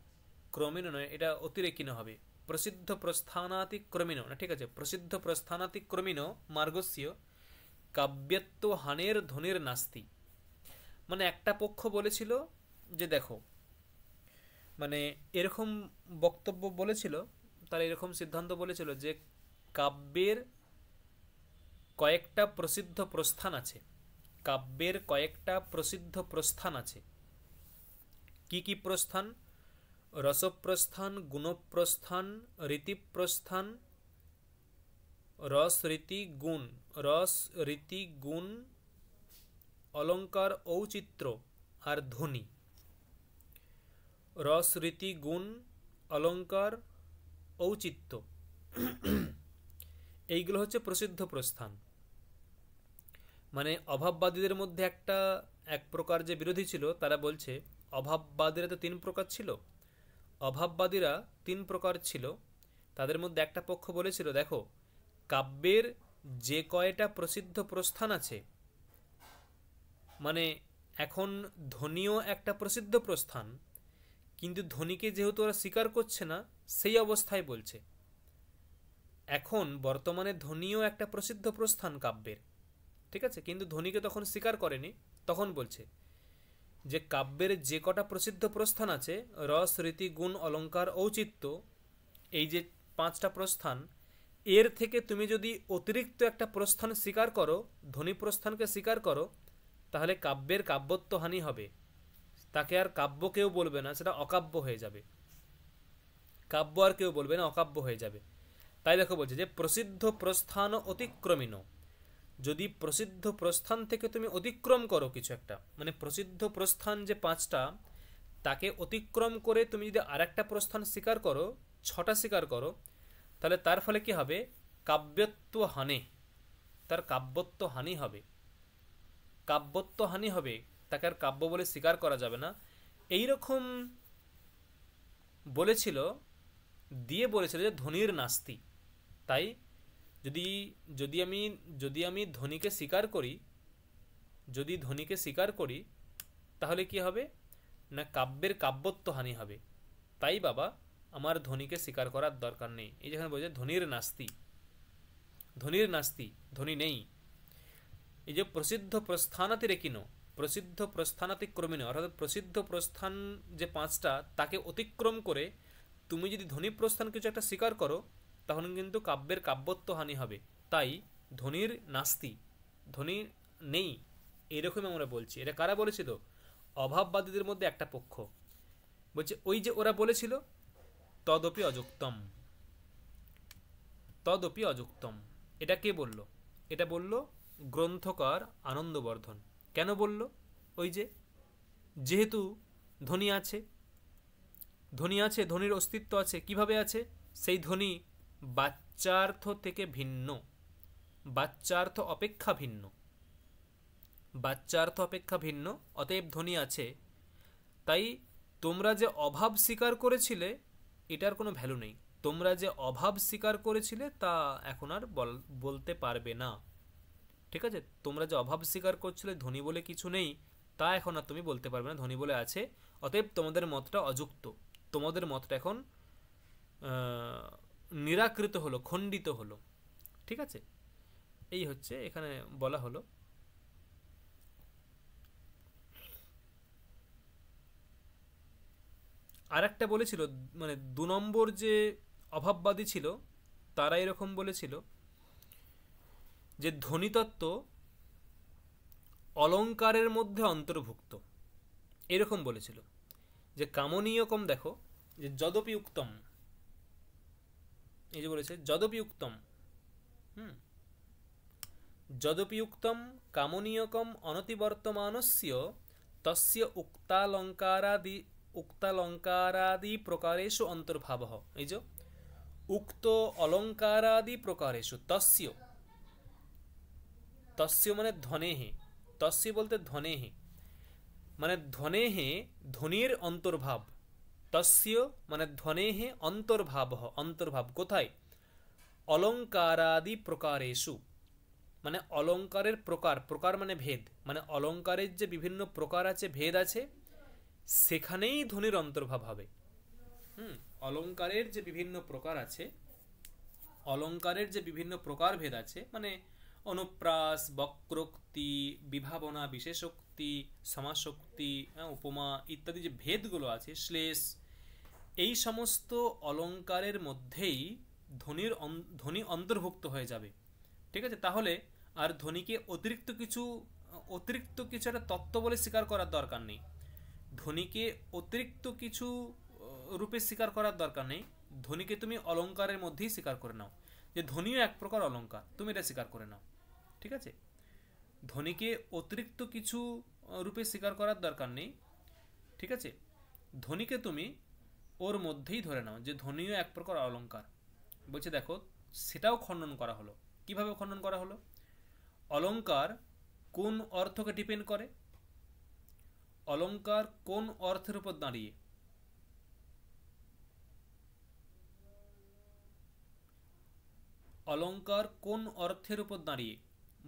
ক্রমিণ নয়, এটা অতিরেকিন হবে। প্রসিদ্ধ প্রস্থানাতিক্রমিণ না, ঠিক আছে, প্রসিদ্ধ প্রস্থানাতিক্রমিণ মার্গস্য কাব্যত্ব হানের ধ্বনির নাস্তি। মানে একটা পক্ষ বলেছিল যে দেখো মানে এরকম বক্তব্য বলেছিল, তারা এরকম সিদ্ধান্ত বলেছিল যে কাব্যের কয়েকটা প্রসিদ্ধ প্রস্থান আছে, কাব্যের কয়েকটা প্রসিদ্ধ প্রস্থান আছে। কি কি প্রস্থান? রসপ্রস্থান, গুণপ্রস্থান, রীতিপ্রস্থান, রস রীতি গুণ, রস রীতি গুণ, অলঙ্কার ঔচিত্র আর ধ্বনি। রস রীতি গুণ অলঙ্কার ঔচিত্য, এইগুলো হচ্ছে প্রসিদ্ধ প্রস্থান। মানে অভাববাদীদের মধ্যে এক প্রকার যে বিরোধী ছিল, তারা বলছে অভাববাদীরা তো 3 প্রকার ছিল। অভাববাদীরা 3 প্রকার ছিল। তাদের মধ্যে একটা পক্ষ বলেছিল, দেখো কাব্যের যে কয়টা প্রসিদ্ধ প্রস্থান আছে, মানে এখন ধ্বনিও একটা প্রসিদ্ধ প্রস্থান, কিন্তু ধ্বনিকে যেহেতু ওরা স্বীকার করছে না, সেই অবস্থায় বলছে এখন বর্তমানে ধ্বনিও একটা প্রসিদ্ধ প্রস্থান কাব্যের, ঠিক আছে, কিন্তু ধ্বনিকে তখন স্বীকার করেনি। তখন বলছে যে কাব্যের যে কটা প্রসিদ্ধ প্রস্থান আছে, রস, রীতি, গুণ, অলঙ্কার, ঔচিত্য, এই যে 5টা প্রস্থান, এর থেকে তুমি যদি অতিরিক্ত একটা প্রস্থান স্বীকার করো, ধ্বনি প্রস্থানকে স্বীকার করো, তাহলে কাব্যের কাব্যত্ব হানি হবে। তাকে আর কাব্য কেউ বলবে না, সেটা অকাব্য হয়ে যাবে। কাব্য আর কেউ বলবে না, অকাব্য হয়ে যাবে। তাই দেখো বলছে যে প্রসিদ্ধ প্রস্থান অতিক্রমিণ, যদি প্রসিদ্ধ প্রস্থান থেকে তুমি অতিক্রম করো কিছু একটা, মানে প্রসিদ্ধ প্রস্থান যে 5টা, তাকে অতিক্রম করে তুমি যদি আরেকটা প্রস্থান স্বীকার করো, 6টা স্বীকার করো, তাহলে তার ফলে কি হবে? কাব্যত্ব হানি, তার কাব্যত্ব হানি হবে। কাব্যত্ব হানি হবে, তাকে আর কাব্য বলে স্বীকার করা যাবে না। এই রকম বলেছিল, দিয়ে বলেছিল যে ধ্বনির নাস্তি। তাই যদি যদি আমি যদি আমি ধ্বনিকে স্বীকার করি, যদি ধ্বনিকে স্বীকার করি, তাহলে কি হবে না, কাব্যের কাব্যত্ব হানি হবে। তাই বাবা আমার ধ্বনিকে স্বীকার করার দরকার নেই। এই যেখানে বলছে ধ্বনির নাস্তি, ধ্বনির নাস্তি, ধ্বনি নেই। এই যে প্রসিদ্ধ প্রস্থানাতিরেকিনো, প্রসিদ্ধ প্রস্থানাতিক্রমিণ, অর্থাৎ প্রসিদ্ধ প্রস্থান যে 5টা, তাকে অতিক্রম করে তুমি যদি ধ্বনি প্রস্থান কিছু একটা স্বীকার করো, তখন কিন্তু কাব্যের কাব্যত্ব হানি হবে। তাই ধ্বনির নাস্তি, ধ্বনি নেই, এরকমই আমরা বলছি। এটা কারা বলেছিল? অভাববাদীদের মধ্যে একটা পক্ষ বলছে, ওই যে ওরা বলেছিল তদপি অযুক্তম, তদপি অযুক্তম। এটা কে বলল? এটা বলল গ্রন্থকার আনন্দবর্ধন। কেন বলল? ওই যে যেহেতু ধ্বনি আছে, ধ্বনি আছে, ধ্বনির অস্তিত্ব আছে। কিভাবে আছে? সেই ধ্বনি বাচ্যার্থ থেকে ভিন্ন, বাচ্যার্থ অপেক্ষা ভিন্ন, বাচ্যার্থ অপেক্ষা ভিন্ন, অতএব ধ্বনি আছে। তাই তোমরা যে অভাব স্বীকার করেছিলে, এটার কোনো ভ্যালু নেই। তোমরা যে অভাব স্বীকার করেছিলে তা এখন আর বলতে পারবে না, ঠিক আছে? তোমরা যে অভাব স্বীকার করছিলে, ধ্বনি বলে কিছু নেই, তা এখন আর তুমি বলতে পারবে না, ধ্বনি বলে আছে। অতএব তোমাদের মতটা অযুক্ত, তোমাদের মতটা এখন নিরাকৃত হলো, খণ্ডিত হলো, ঠিক আছে? এই হচ্ছে এখানে বলা হলো। আর একটা বলেছিল, মানে 2 নম্বর যে অভাববাদী ছিল, তারা এরকম বলেছিল যে ধ্বনিতত্ত্ব অলঙ্কারের মধ্যে অন্তর্ভুক্ত। এরকম বলেছিল যে কামনীয়কম, দেখো যে যদপি উক্তম, এই যে বলেছে যদপি উক্তম, যদপি উক্তম কামনীয়কম অনতিবর্তমানস্য তস্য উক্তালঙ্কারাদি প্রকারেষু অন্তর্ভাবঃ। এই যে উক্ত অলঙ্কারাদি প্রকারেষু, তস্য, তস্য মানে ধ্বনেহে, তস্য বলতে ধ্বনেহে, মানে ধ্বনেহে ধ্বনির অন্তর্ভাব, তস্য মানে ধ্বনেহে অন্তর্ভাবঃ, অন্তর্ভাব কোথায়? অলঙ্কারাদি প্রকারেষু, মানে অলঙ্কারের প্রকার, প্রকার মানে ভেদ, মানে অলঙ্কারের যে বিভিন্ন প্রকার আছে, ভেদ আছে, সেখানেই ধ্বনির অন্তর্ভাব হবে। অলঙ্কারের যে বিভিন্ন প্রকার আছে, অলঙ্কারের যে বিভিন্ন প্রকার ভেদ আছে, মানে অনুপ্রাস, বক্রোক্তি, বিভাবনা, বিশেষোক্তি, সমাসোক্তি, উপমা ইত্যাদি যে ভেদগুলো আছে, শ্লেষ, এই সমস্ত অলঙ্কারের মধ্যেই ধ্বনি অন্তর্ভুক্ত হয়ে যাবে, ঠিক আছে? তাহলে আর ধ্বনিকে অতিরিক্ত কিছু একটা তত্ত্ব বলে স্বীকার করার দরকার নেই, ধ্বনিকে অতিরিক্ত কিছু রূপে স্বীকার করার দরকার নেই। ধ্বনিকে তুমি অলঙ্কারের মধ্যেই স্বীকার করে নাও, যে ধ্বনিও এক প্রকার অলঙ্কার, তুমি এটা স্বীকার করে নাও, ঠিক আছে? ধ্বনিকে অতিরিক্ত কিছু রূপে স্বীকার করার দরকার নেই, ঠিক আছে? ধ্বনিকে তুমি ওর মধ্যেই ধরে নাও যে ধ্বনিও এক প্রকার অলঙ্কার। বলছে দেখো, সেটাও খণ্ডন করা হলো। কিভাবে খণ্ডন করা হলো? অলঙ্কার কোন অর্থকে ডিপেন্ড করে? অলংকার কোন অর্থের উপর দাঁড়িয়ে? অলংকার কোন অর্থের উপর দাঁড়িয়ে?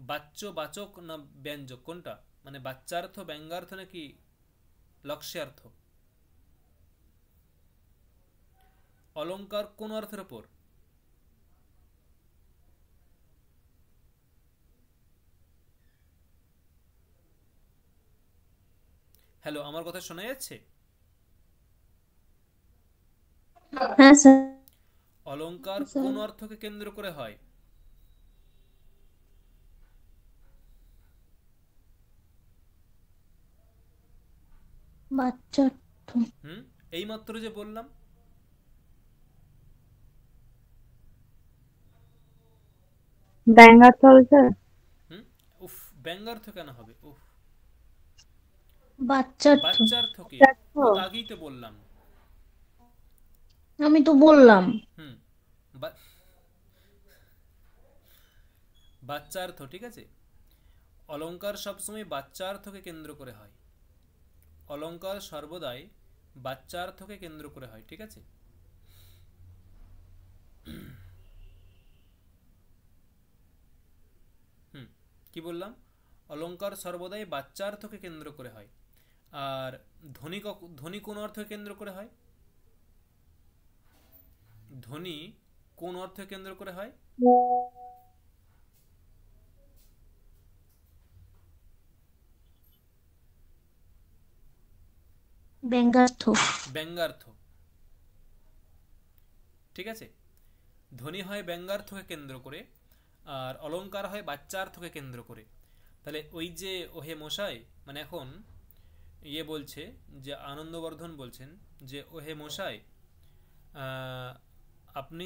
বাচ্য, বাচক না ব্যঞ্জক, কোনটা? মানে বাচ্যার্থ, ব্যঙ্গার্থ নাকি লক্ষ্যার্থ? অলংকার কোন অর্থের উপর? হ্যালো, আমার কথা শোনা যাচ্ছে? হ্যাঁ স্যার। অলংকার স্যার কোন অর্থকে কেন্দ্র করে হয়? বাচ্চার্থ। হুম, এইমাত্র যে বললাম। ব্যঙ্গার্থ হবে স্যার। হুম, উফ, ব্যঙ্গার্থ কেন হবে? উফ, বাচ্চার্থ। বাচ্যার্থ কি? বাচ্চার্থ। ও তো আগেই তো বললাম। আমি তো বললাম। হুম, বাচ্যার্থ, ঠিক আছে। অলংকার সবসময় বাচ্যার্থকে কেন্দ্র করে হয়। অলংকার সর্বদাই বাচ্যার্থকে কেন্দ্র করে হয়, ঠিক আছে। হুম, কি বললাম? অলংকার সর্বদাই বাচ্যার্থকে কেন্দ্র করে হয়। আর ধ্বনি কোন অর্থকে কেন্দ্র করে হয়? ধ্বনি কোন অর্থে কেন্দ্র করে হয়? ব্যঙ্গার্থ। ব্যঙ্গার্থ, ঠিক আছে। ধ্বনি হয় ব্যঙ্গার্থকে কেন্দ্র করে, আর অলংকার হয় বাচ্যার্থকে কেন্দ্র করে। তাহলে ওই যে ওহে মশাই, মানে এখন ইয়ে বলছে, যে আনন্দবর্ধন বলছেন যে ওহে মশাই, আহ, আপনি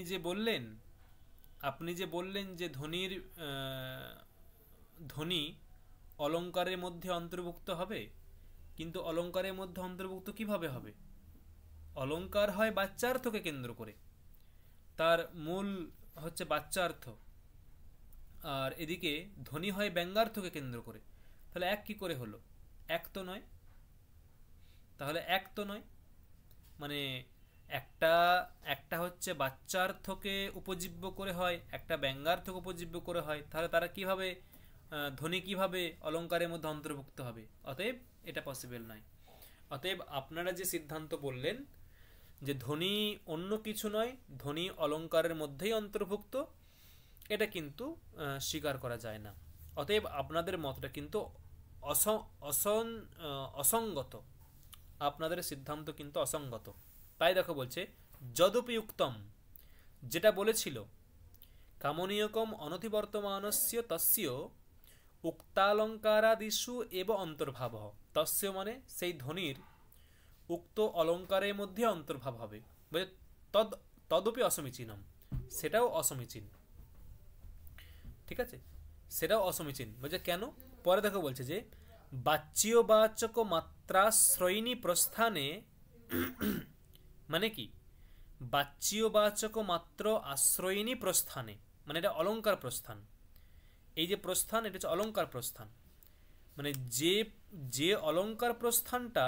যে বললেন যে ধ্বনির ধ্বনি অলংকারের মধ্যে অন্তর্ভুক্ত হবে, কিন্তু অলংকারের মধ্যে অন্তর্ভুক্ত কিভাবে হবে? অলংকার হয় বাচ্যার্থকে কেন্দ্র করে, তার মূল হচ্ছে বাচ্যার্থ, আর এদিকে ধ্বনি হয় ব্যঙ্গার্থকে কেন্দ্র করে। তাহলে এক কি করে হলো? এক তো নয়। তাহলে এক তো নয়, মানে একটা একটা হচ্ছে বাচ্যার্থকে উপজীব্য করে হয়, একটা ব্যঙ্গার্থকে উপজীব্য করে হয়। তাহলে তারা কিভাবে, ধ্বনি কিভাবে অলংকারের মধ্যে অন্তর্ভুক্ত হবে? অতএব এটা পসিবল নয়। অতএব আপনারা যে সিদ্ধান্ত বললেন যে ধ্বনি অন্য কিছু নয়, ধ্বনি অলংকারের মধ্যেই অন্তর্ভুক্ত, এটা কিন্তু স্বীকার করা যায় না। অতএব আপনাদের মতটা কিন্তু অসঙ্গত। আপনাদের সিদ্ধান্ত কিন্তু অসঙ্গত। তাই দেখো বলছে যদপি উক্তম, যেটা বলেছিল, কামনীয়কম অনধিবর্তমানস্য তস্য উক্তালঙ্কারাদিষু এব অন্তর্ভাব। তস্য মানে সেই ধ্বনির উক্ত অলঙ্কারের মধ্যে অন্তর্ভাব হবে। তদ তদপি অসমীচীনম, সেটাও অসমীচীন, ঠিক আছে, সেটাও অসমীচীন। বলছে কেন? পরে দেখো বলছে যে বাচ্যবাচক মাত্রাশ্রয়িনী প্রস্থানে, মানে কি? বাচ্যবাচক মাত্র আশ্রয়িনী প্রস্থানে, মানে এটা অলংকার প্রস্থান। এই যে প্রস্থান, এটা হচ্ছে অলংকার প্রস্থান। মানে যে যে অলংকার প্রস্থানটা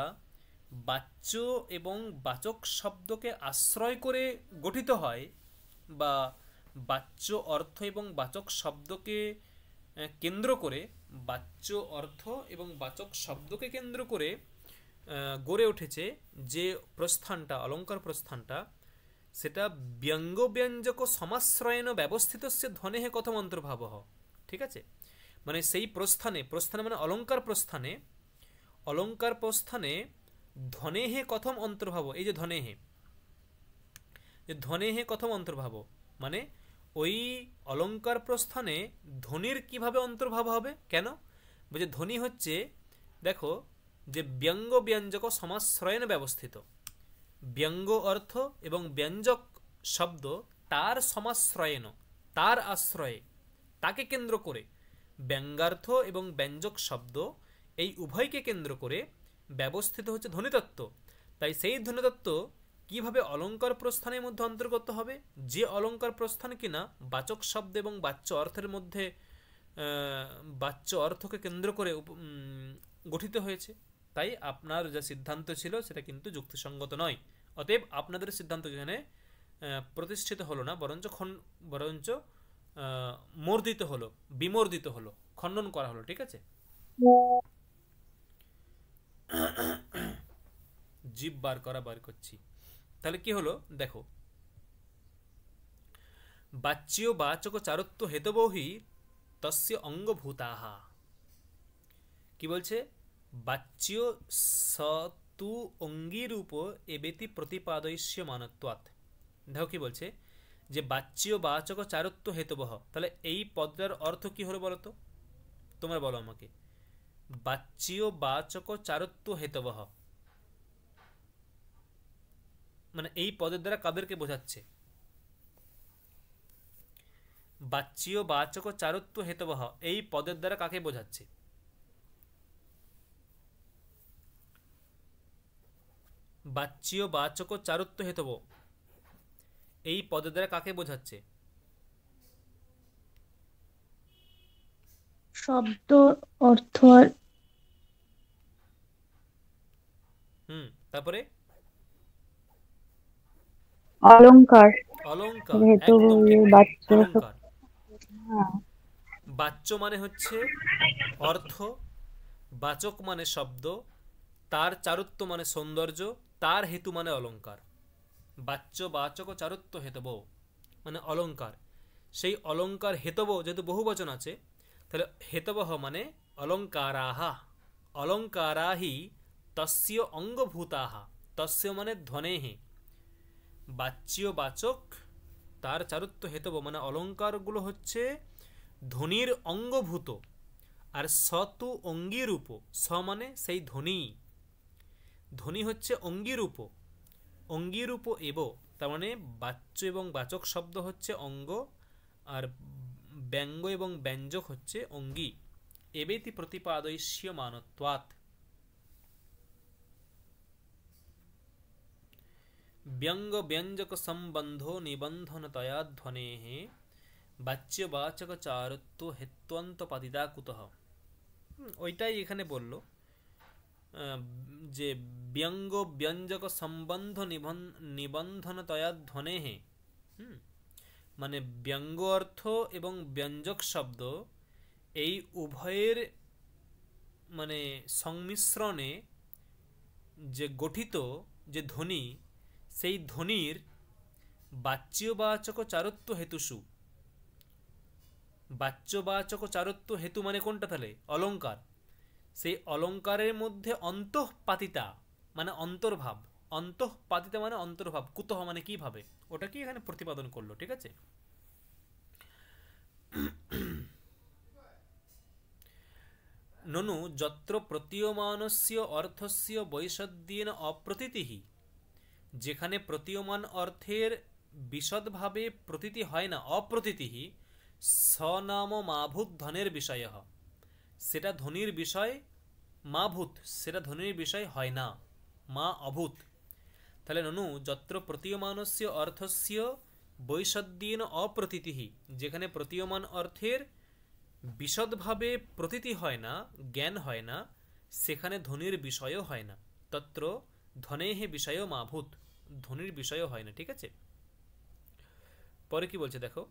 বাচ্য এবং বাচক শব্দকে আশ্রয় করে গঠিত হয়, বা বাচ্য অর্থ এবং বাচক শব্দকে কেন্দ্র করে, বাচ্য অর্থ এবং বাচক শব্দকে কেন্দ্র করে গড়ে উঠেছে যে প্রস্থানটা, অলংকার প্রস্থানটা, সেটা ব্যঙ্গ ব্যঞ্জক সমাশ্রয়েন ব্যবস্থিত সে ধ্বনেহে কথম অন্তর্ভাব। ঠিক আছে, মানে সেই প্রস্থানে, প্রস্থানে মানে অলংকার প্রস্থানে, অলংকার প্রস্থানে ধ্বনেহে কথম অন্তর্ভাব। এই যে ধ্বনেহে, যে ধ্বনেহে কথম অন্তর্ভাব, মানে ওই অলংকার প্রস্থানে ধ্বনির কিভাবে অন্তর্ভাব হবে? কেন? বলছে ধ্বনি হচ্ছে, দেখো, যে ব্যঙ্গ ব্যঞ্জক সমাশ্রয়নে ব্যবস্থিত। ব্যঙ্গ অর্থ এবং ব্যঞ্জক শব্দ তার সমাশ্রয়ন, তার আশ্রয়ে, তাকে কেন্দ্র করে, ব্যঙ্গার্থ এবং ব্যঞ্জক শব্দ এই উভয়কে কেন্দ্র করে ব্যবস্থিত হচ্ছে ধ্বনিতত্ত্ব। তাই সেই ধ্বনিতত্ত্ব কিভাবে অলংকার প্রস্থানের মধ্যে অন্তর্গত হবে? যে অলংকার প্রস্থান কিনা বাচক শব্দ এবং বাচ্য অর্থের মধ্যে, বাচ্য অর্থকে কেন্দ্র করে গঠিত হয়েছে। তাই আপনার যে সিদ্ধান্ত ছিল সেটা কিন্তু যুক্তিসঙ্গত নয়। অতএব আপনাদের সিদ্ধান্ত এখানে প্রতিষ্ঠিত হলো না, বরঞ্চ মর্দিত হলো, বিমর্দিত হলো, খণ্ডন করা হলো। ঠিক আছে, জিভ বার করছি। তাহলে কি হলো দেখো, বাচ্য বাচক চারত্ব হেতবহি তস্য অঙ্গভূতাহা। কি বলছে? বাচ্য সতু অঙ্গীরূপ এবেতি প্রতিপাদয়স্য মানত্বাৎ। দেখো কি বলছে, যে বাচ্য বাচক চারত্ব হেতবহ। তাহলে এই পদটার অর্থ কি হলো বলো তো, তোমরা বলো আমাকে। বাচ্য বাচক চারত্ব হেতবহ মানে এই পদের দ্বারা কাদেরকে বোঝাচ্ছে? বাচ্য বাচক চারত্ব হেতবহ এই পদের দ্বারা কাকে বোঝাচ্ছে? বাচ্য বাচক চারত্ব হেতব এই পদের দ্বারা কাকে বোঝাচ্ছে? শব্দ অর্থ আর তারপরে অলংকার। অলংকার, হেতু একদম ঠিক, বাচ্য। অলংকার। হ্যাঁ। বাচ্য মানে হচ্ছে অর্থ, বাচক মানে শব্দ, তার চারুত্ব মানে সৌন্দর্য, তার হেতু মানে অলংকার। বাচ্য বাচক চারুত্ব হেতব মানে অলংকার। সেই অলংকার হেতব যেহেতু বহুবচন আছে, তাহলে হেতবহ মানে অলংকারাহা। অলংকারাহি তস্য অঙ্গভূতাহা। তস্য মানে ধ্বনেহি, বাচ্য বাচক তার চারুত্ব হেতব মানে অলংকারগুলো হচ্ছে ধ্বনির অঙ্গভূত। আর সতু অঙ্গীরূপ, স মানে সেই ধ্বনি, ধ্বনি হচ্ছে অঙ্গীরূপ। অঙ্গীরূপ এব, তার মানে বাচ্য এবং বাচক শব্দ হচ্ছে অঙ্গ, আর ব্যঙ্গ এবং ব্যঞ্জক হচ্ছে অঙ্গী। এবেতি প্রতিপাদয়স্য মানত্বাৎ। ব্যঙ্গ ব্যঞ্জক সম্বন্ধ নিবন্ধনতয়া ধ্বনেঃ বাচ্যবাচক চারত্ব হেত্বন্তপাদিতা কুতঃ। ওইটাই এখানে বলল যে ব্যঙ্গ ব্যঞ্জক সম্বন্ধ নিবন্ধনতয়া ধ্বনেঃ, মানে ব্যঙ্গ অর্থ এবং ব্যঞ্জক শব্দ এই উভয়ের মানে সংমিশ্রণে যে গঠিত যে ধ্বনি, সেই ধ্বনির বাচ্যবাচক চারত্ব হেতুষু। বাচ্যবাচক চারত্ব হেতু মানে কোনটা? তাহলে অলংকার। সেই অলংকারের মধ্যে অন্তঃপাতিতা মানে অন্তর্ভাব, অন্তঃপাতিতা মানে অন্তর্ভাব, কুতঃ মানে কিভাবে, ওটাকে এখানে প্রতিপাদন করলো। ঠিক আছে, ননু যত্র প্রতীয়মানস্য অর্থস্য বৈশদ্যেন অপ্রতীতিঃ। যেখানে প্রতীয়মান অর্থের বিশদভাবে প্রতীতি হয় না, অপ্রতীতিঃ, সনাম মাভূত ধনের বিষয়, সেটা ধ্বনির বিষয় মাভূত, সেটা ধ্বনির বিষয় হয় না, মা অভূত। তাহলে ননু যত্র প্রতীয়মানস্য অর্থস্য বৈশদ্যেন অপ্রতীতিঃ, যেখানে প্রতীয়মান অর্থের বিশদভাবে প্রতীতি হয় না, জ্ঞান হয় না, সেখানে ধ্বনির বিষয়ও হয় না। তত্র ধ্বনেহ বিষয়ও মাভূত, ধ্বনির বিষয়ও হয় না। ঠিক আছে, পরে কি বলছে দেখো,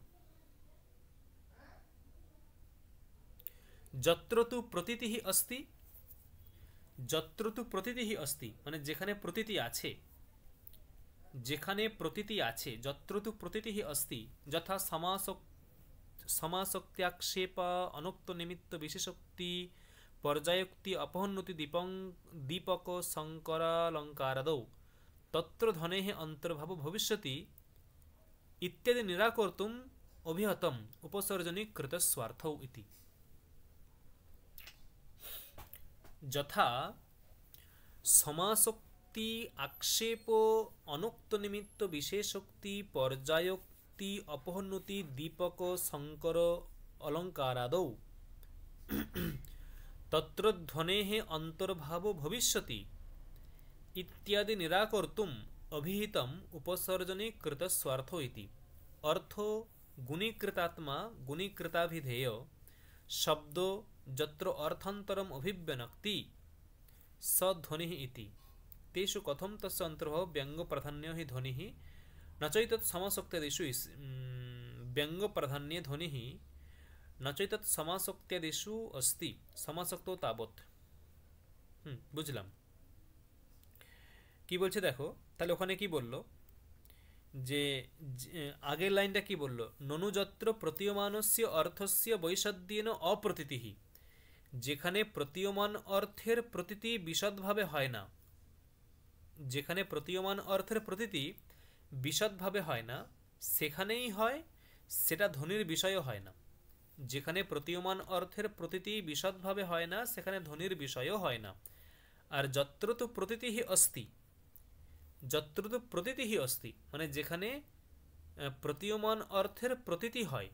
যত্র তু প্রতীতিঃ अस्ति। যত্র তু প্রতীতিঃ अस्ति মানে যেখানে প্রতীতি আছে, যেখানে প্রতীতি আছে। যত্র তু প্রতীতিঃ अस्ति যথা সমাসক্ত্যাক্ষেপ অনুক্ত নিমিত্ত বিশেষোক্তি পর্যায়োক্তি অপহন্নতি দীপক শঙ্করালঙ্কারাদৌ তত্র ধ্বনেঃ অন্তর্ভাব ভবিষ্যতি ইত্যাদি নিরাকর্তুম অভিহতম উপসর্জনীকৃত স্বার্থৌ ইতি। যথা সমাসোক্তি আক্ষেপ অনুক্ত নিমিত্ত বিশেষোক্তি পর্যায়োক্তি অপহন্নতি দীপক শঙ্কর অলঙ্কারাদৌ তত্র ধ্বনেঃ অন্তর্ভাব ভবিষ্যতি ইত্যাদি নিরাকর্তুম অভিহিতম উপসর্জনীকৃত স্বার্থ ইতি। অর্থ গুণীকৃতাত্মা গুণীকৃতাভিধেয় শব্দ যত্র অর্থান্তরম অভিব্যনক্তি सध्वनिः इति तेषु कथं तस्य अन्तर्भावः व्यङ्ग्यप्राधान्यो हि ध्वनिः न चैतत् समासक्त्यादिषु व्यङ्ग्यप्राधान्ये ध्वनिः न चैतत् समासक्त्यादिषु अस्ति समासक्तो तावत्। বুঝলাম কি বলছে দেখো, তাহলে ওখানে কি বললো যে আগের লাইনটা কি বললো, ননু যত্র প্রতীয়মানস্য অর্থস্য বৈশদ্যেন অপ্রতীতিঃ, যেখানে প্রতীয়মান অর্থের প্রতীতি বিশদভাবে হয় না, যেখানে প্রতীয়মান অর্থের প্রতীতি বিশদভাবে হয় না সেখানেই হয়, সেটা ধ্বনির বিষয়ও হয় না। যেখানে প্রতীয়মান অর্থের প্রতীতি বিশদভাবে হয় না সেখানে ধ্বনির বিষয়ও হয় না। আর যত্র তু প্রতীতিঃ অস্তি, যত্র তু প্রতীতিঃ অস্তি মানে যেখানে প্রতীয়মান অর্থের প্রতীতি হয়,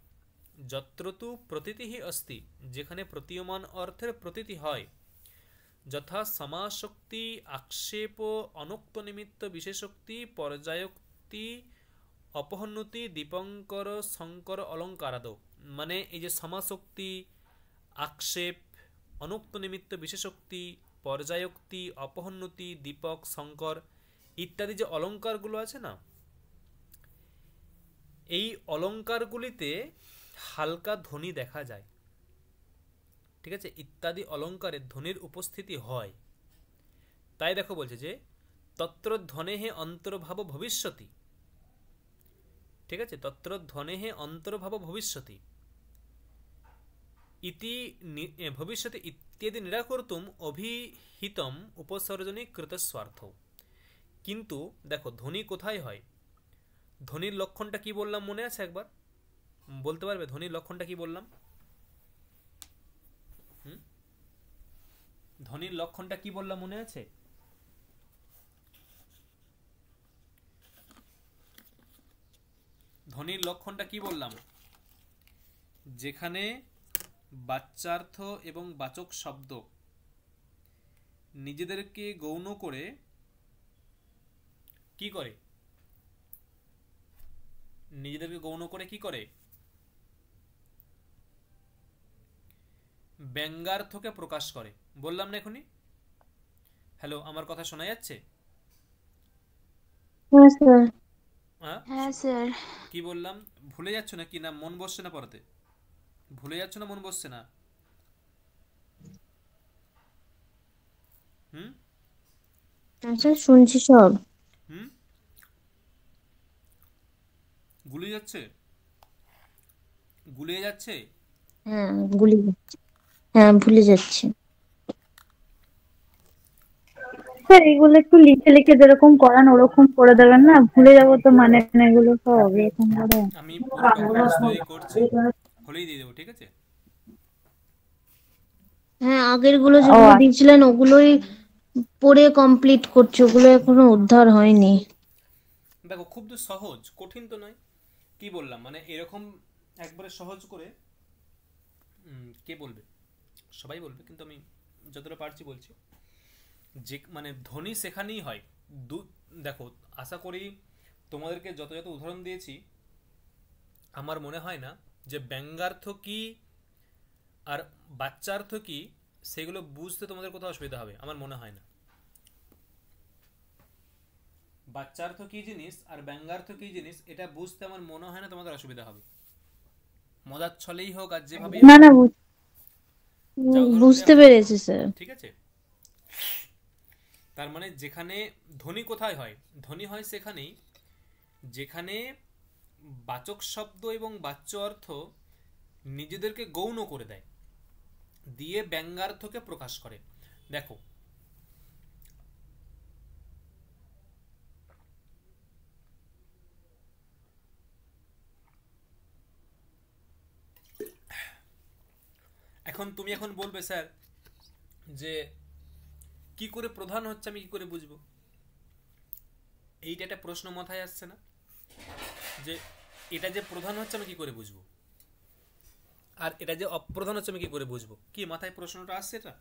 যত্র তু প্রতীতিঃ অস্তি যেখানে প্রতীয়মান অর্থের প্রতীতি হয়, যথা সমাসক্তি আক্ষেপ অনুক্ত নিমিত্ত বিশেষোক্তি পর্যায়োক্তি অপহন্নতি দীপঙ্কর শঙ্কর অলঙ্কারাদ, মানে এই যে সমাসক্তি আক্ষেপ অনুক্ত নিমিত্ত বিশেষোক্তি পর্যায়োক্তি অপহন্নতি দীপক শঙ্কর ইত্যাদি যে অলঙ্কারগুলো আছে না, এই অলঙ্কারগুলিতে হালকা ধ্বনি দেখা যায়, ঠিক আছে, ইত্যাদি অলঙ্কারে ধ্বনির উপস্থিতি হয়। তাই দেখো বলছে যে তত্র ধ্বনেহে অন্তর্ভাব ভবিষ্যতি, ঠিক আছে, তত্র ধ্বনেহে অন্তর্ভাব ভবিষ্যতি ইতি ভবিষ্যতি ইত্যাদি নিরাকর্তুম অভিহিতম উপসর্জনী কৃতস্বার্থ। কিন্তু দেখো ধ্বনি কোথায় হয়, ধ্বনির লক্ষণটা কি বললাম মনে আছে, একবার বলতে পারবে ধ্বনির লক্ষণটা কি বললাম? ধ্বনির লক্ষণটা কি বললাম মনে আছে? ধ্বনির লক্ষণটা কি বললাম? যেখানে বাচ্যার্থ এবং বাচক শব্দ নিজেদেরকে গৌণ করে কি করে, নিজেদেরকে গৌণ করে কি করে, ব্যঙ্গার্থকে প্রকাশ করে। বললাম না এখনই? হ্যালো, আমার কথা শোনা যাচ্ছে? হ্যাঁ স্যার। হ্যাঁ স্যার। কি বললাম, ভুলে যাচ্ছ না কি, না মন বসছে না পড়াতে? ভুলে যাচ্ছ না মন বসছে না? হুম আচ্ছা শুনছি সব। হুম গুলিয়ে যাচ্ছে, গুলিয়ে যাচ্ছে। হ্যাঁ গুলি, হ্যাঁ ভুলে যাচ্ছি। স্যার এগুলো একটু লিখে লিখে যেরকম করান ওরকম করে দেবেন না, ভুলে যাবো তো, মানে এগুলো সব এরকম করে। আমি পুরো ডকুমেন্টস তৈরি করছি, হলেই দিয়ে দেবো, ঠিক আছে? হ্যাঁ আগের গুলো ও যেগুলো দিয়েছিলেন ওগুলোই পড়ে কমপ্লিট করছি, ওগুলো এখনো উদ্ধার হয়নি। দেখো খুব তো সহজ, কঠিন তো নয়। কি বললাম মানে এরকম একবারে সহজ করে কে বলবে, সবাই বলবে, কিন্তু আমি যতটা পারছি বলছি। যে মানে ধ্বনি সেখানেই হয়। দেখো আশা করি তোমাদেরকে যত যত উদাহরণ দিয়েছি আমার মনে হয় না যে ব্যঙ্গার্থ কি আর বাচ্চার্থ কি সেগুলো বুঝতে তোমাদের কোথাও অসুবিধা হবে, আমার মনে হয় না। বাচ্চার্থ কি জিনিস আর ব্যঙ্গার্থ কি জিনিস এটা বুঝতে আমার মনে হয় না তোমাদের অসুবিধা হবে। মজার ছলেই হোক আর যেভাবেই না হোক না যা উদাহরণ বুঝতে দেওয়া হয়েছে, পেরেছি স্যার। ঠিক আছে? তার মানে যেখানে ধ্বনি কোথায় হয়, ধ্বনি হয় সেখানেই যেখানে বাচক শব্দ এবং বাচ্য অর্থ নিজেদেরকে গৌণ করে দেয়, দিয়ে ব্যঙ্গার্থকে প্রকাশ করে। দেখো এখন তুমি এখন বলবে স্যার যে কি করে প্রধান হচ্ছে আমি কি করে বুঝবো? এইটা একটা প্রশ্ন মাথায় আসছে না, যে এটা যে প্রধান হচ্ছে আমি কি করে বুঝবো, আর এটা যে অপ্রধান হচ্ছে আমি কি করে বুঝবো? কি মাথায় প্রশ্নটা আসছে এটা?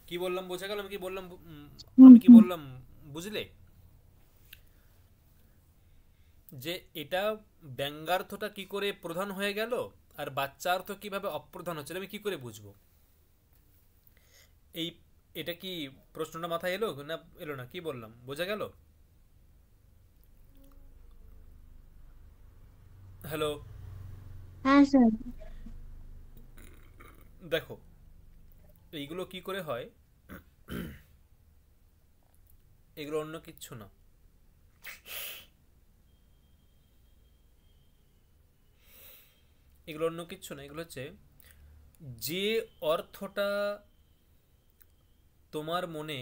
কি বললাম বোঝা গেল? আমি কি বললাম, আমি কি বললাম বুঝলে? যে এটা ব্যঙ্গার্থটা কি করে প্রধান হয়ে গেল আর বাচ্চার্থ কিভাবে অপ্রধান হচ্ছে আমি কি করে বুঝবো? এই এটা কি প্রশ্নটা মাথায় এলো না? এলো না? কি বললাম বোঝা গেল? হ্যালো? হ্যাঁ স্যার। দেখো এইগুলো কি করে হয়, এগুলো অন্য কিচ্ছু না, এগুলো অন্য কিচ্ছু না, এগুলো হচ্ছে যে অর্থটা তোমার মনে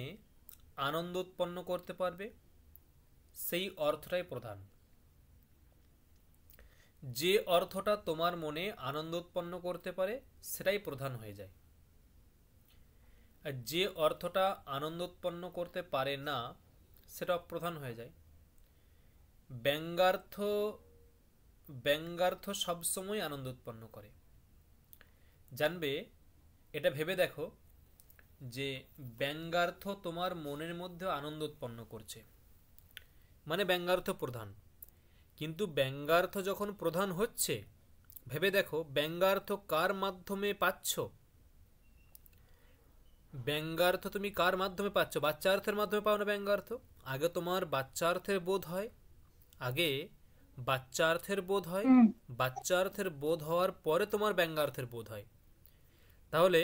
আনন্দ উৎপন্ন করতে পারবে সেই অর্থটাই প্রধান। যে অর্থটা তোমার মনে আনন্দ উৎপন্ন করতে পারে সেটাই প্রধান হয়ে যায়। আর যে অর্থটা আনন্দ উৎপন্ন করতে পারে না সেটা অপ্রধান হয়ে যায়। ব্যঙ্গার্থ, ব্যঙ্গার্থ সবসময় আনন্দ উৎপন্ন করে। জানবে, এটা ভেবে দেখো যে ব্যঙ্গার্থ তোমার মনের মধ্যে আনন্দ উৎপন্ন করছে, মানে ব্যঙ্গার্থ প্রধান। কিন্তু ব্যঙ্গার্থ যখন প্রধান হচ্ছে, ভেবে দেখো ব্যঙ্গার্থ কার মাধ্যমে পাচ্ছ? ব্যঙ্গার্থ তুমি কার মাধ্যমে পাচ্ছ? বাচ্চার্থের মাধ্যমে পাও না ব্যঙ্গার্থ? আগে তোমার বাচ্চার্থের বোধ হয়, আগে বাচ্চার্থের বোধ হয়, হুম। বাচ্চার্থের বোধ হওয়ার পরে তোমার ব্যঙ্গার্থের বোধ হয়। তাহলে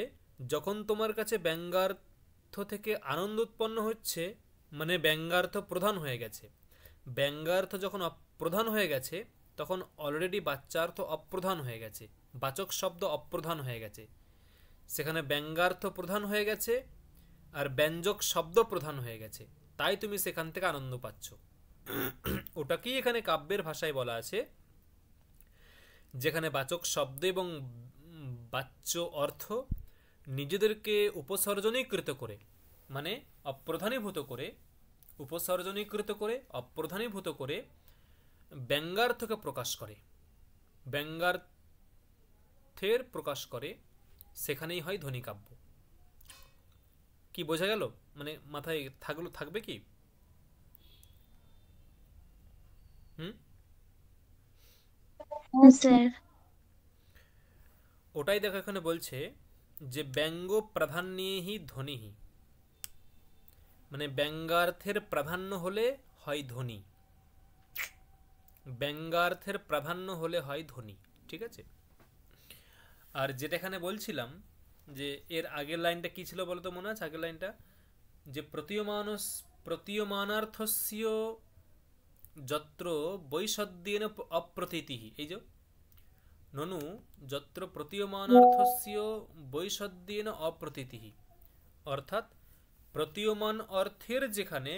যখন তোমার কাছে ব্যঙ্গার্থ থেকে আনন্দ উৎপন্ন হচ্ছে, মানে ব্যঙ্গার্থ প্রধান হয়ে গেছে। ব্যঙ্গার্থ যখন অপ্রধান হয়ে গেছে তখন অলরেডি বাচ্চার্থ অপ্রধান হয়ে গেছে, বাচক শব্দ অপ্রধান হয়ে গেছে। সেখানে ব্যঙ্গার্থ প্রধান হয়ে গেছে আর ব্যঞ্জক শব্দ প্রধান হয়ে গেছে, তাই তুমি সেখান থেকে আনন্দ পাচ্ছ। ওটাকেই এখানে কাব্যের ভাষায় বলা আছে, যেখানে বাচক শব্দ এবং বাচ্য অর্থ নিজেদেরকে উপসর্জনীকৃত করে, মানে অপ্রধানীভূত করে, উপসর্জনীকৃত করে অপ্রধানীভূত করে ব্যঙ্গার্থকে প্রকাশ করে, ব্যঙ্গার্থের প্রকাশ করে, সেখানেই হয় ধ্বনিকাব্য। কি বোঝা গেল? মানে মাথায় থাকলো, থাকবে কি? হুম? হ্যাঁ স্যার। ওটাই দেখো এখানে বলছে যে ব্যঙ্গ প্রাধান্যেহি ধ্বনিহি, মানে ব্যঙ্গার্থের প্রাধান্য হলে হয় ধ্বনি, ব্যঙ্গার্থের প্রাধান্য হলে হয় ধ্বনি। ঠিক আছে? আর যেটা এখানে বলছিলাম যে এর আগের লাইনটা কি ছিল বলতো, মনে আছে আগের লাইনটা? যে প্রতীয়মানার্থস্য যত্র বৈষদ্যেন অপ্রতীতিঃ, এই যে ননু যত্র প্রতীয়মানার্থস্য বৈষদ্যেন অপ্রতীতিঃ, অর্থাৎ প্রতীয়মান অর্থের যেখানে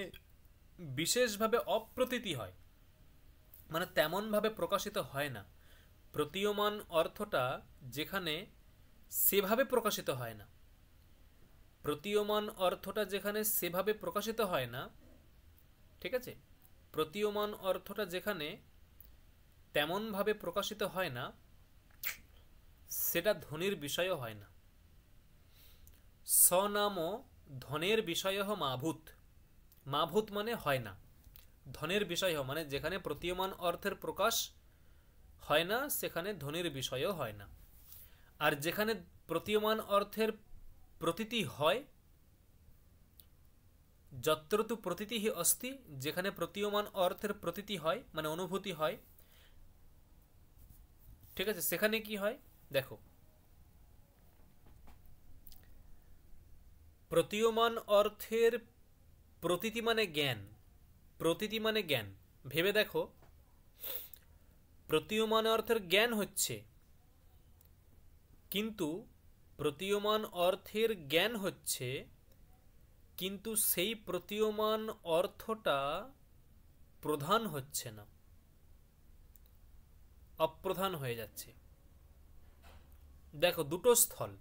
বিশেষভাবে অপ্রতীতি হয়, মানে তেমনভাবে প্রকাশিত হয় না, প্রতীয়মান অর্থটা যেখানে সেভাবে প্রকাশিত হয় না, প্রতীয়মান অর্থটা যেখানে সেভাবে প্রকাশিত হয় না, ঠিক আছে, প্রতীয়মান অর্থটা যেখানে তেমনভাবে প্রকাশিত হয় না, সেটা ধ্বনির বিষয়ও হয় না। স্বনাম ধনের বিষয় মাভূত, মাভূত মানে হয় না, ধনের বিষয় মানে যেখানে প্রতীয়মান অর্থের প্রকাশ হয় না সেখানে ধ্বনির বিষয়ও হয় না। আর যেখানে প্রতীয়মান অর্থের প্রতীতি হয়, যত্র তু প্রতীতি অস্তি, যেখানে প্রতীয়মান অর্থের প্রতীতি হয় মানে অনুভূতি হয়, ঠিক আছে, সেখানে কি হয় দেখো, প্রতীয়মান অর্থের প্রতীতি মানে জ্ঞান, প্রতীতি মানে জ্ঞান। ভেবে দেখো, প্রতীয়মান অর্থের জ্ঞান হচ্ছে, কিন্তু প্রতীয়মান অর্থের জ্ঞান হচ্ছে, কিন্তু সেই প্রতীয়মান অর্থটা প্রধান হচ্ছে না, অপ্রধান হয়ে যাচ্ছে। দেখো দুটো স্থল,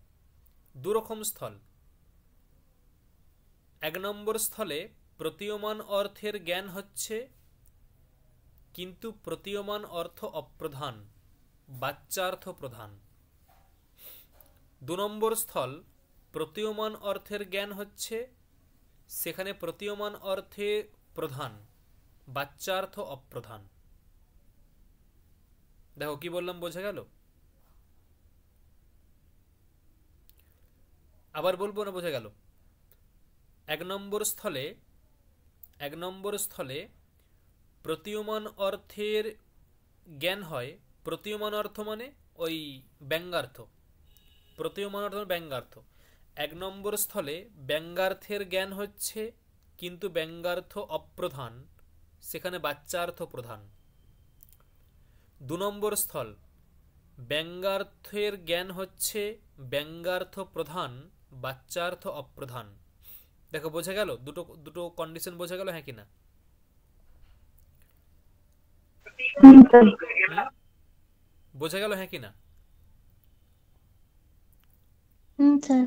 দুরকম স্থল। এক নম্বর স্থলে প্রতীয়মান অর্থের জ্ঞান হচ্ছে, কিন্তু প্রতীয়মান অর্থ অপ্রধান, বাচ্যার্থ প্রধান। দু নম্বর স্থল, প্রতীয়মান অর্থের জ্ঞান হচ্ছে, সেখানে প্রতীয়মান অর্থে প্রধান, বাচ্যার্থ অপ্রধান। দেখো কি বললাম, বোঝা গেল? আবার বলবো না বোঝা গেল? এক নম্বর স্থলে প্রতীয়মান অর্থের জ্ঞান হয়। প্রতীয়মান অর্থ মানে ওই ব্যঙ্গার্থ, প্রতীয়মান অর্থ মানে ব্যঙ্গার্থ। এক নম্বর স্থলে ব্যঙ্গার্থের জ্ঞান হচ্ছে, কিন্তু ব্যঙ্গার্থ অপ্রধান, সেখানে বাচ্যার্থ প্রধান। 2 নম্বর স্থল ব্যঙ্গার্থের জ্ঞান হচ্ছে ব্যঙ্গার্থ প্রধান, বাচ্যার্থ অপ্রধান। দেখো বোঝা গেল, দুটো কন্ডিশন বোঝা গেল, হ্যাঁ কি না? বোঝা গেল, হ্যাঁ কি না? স্যার।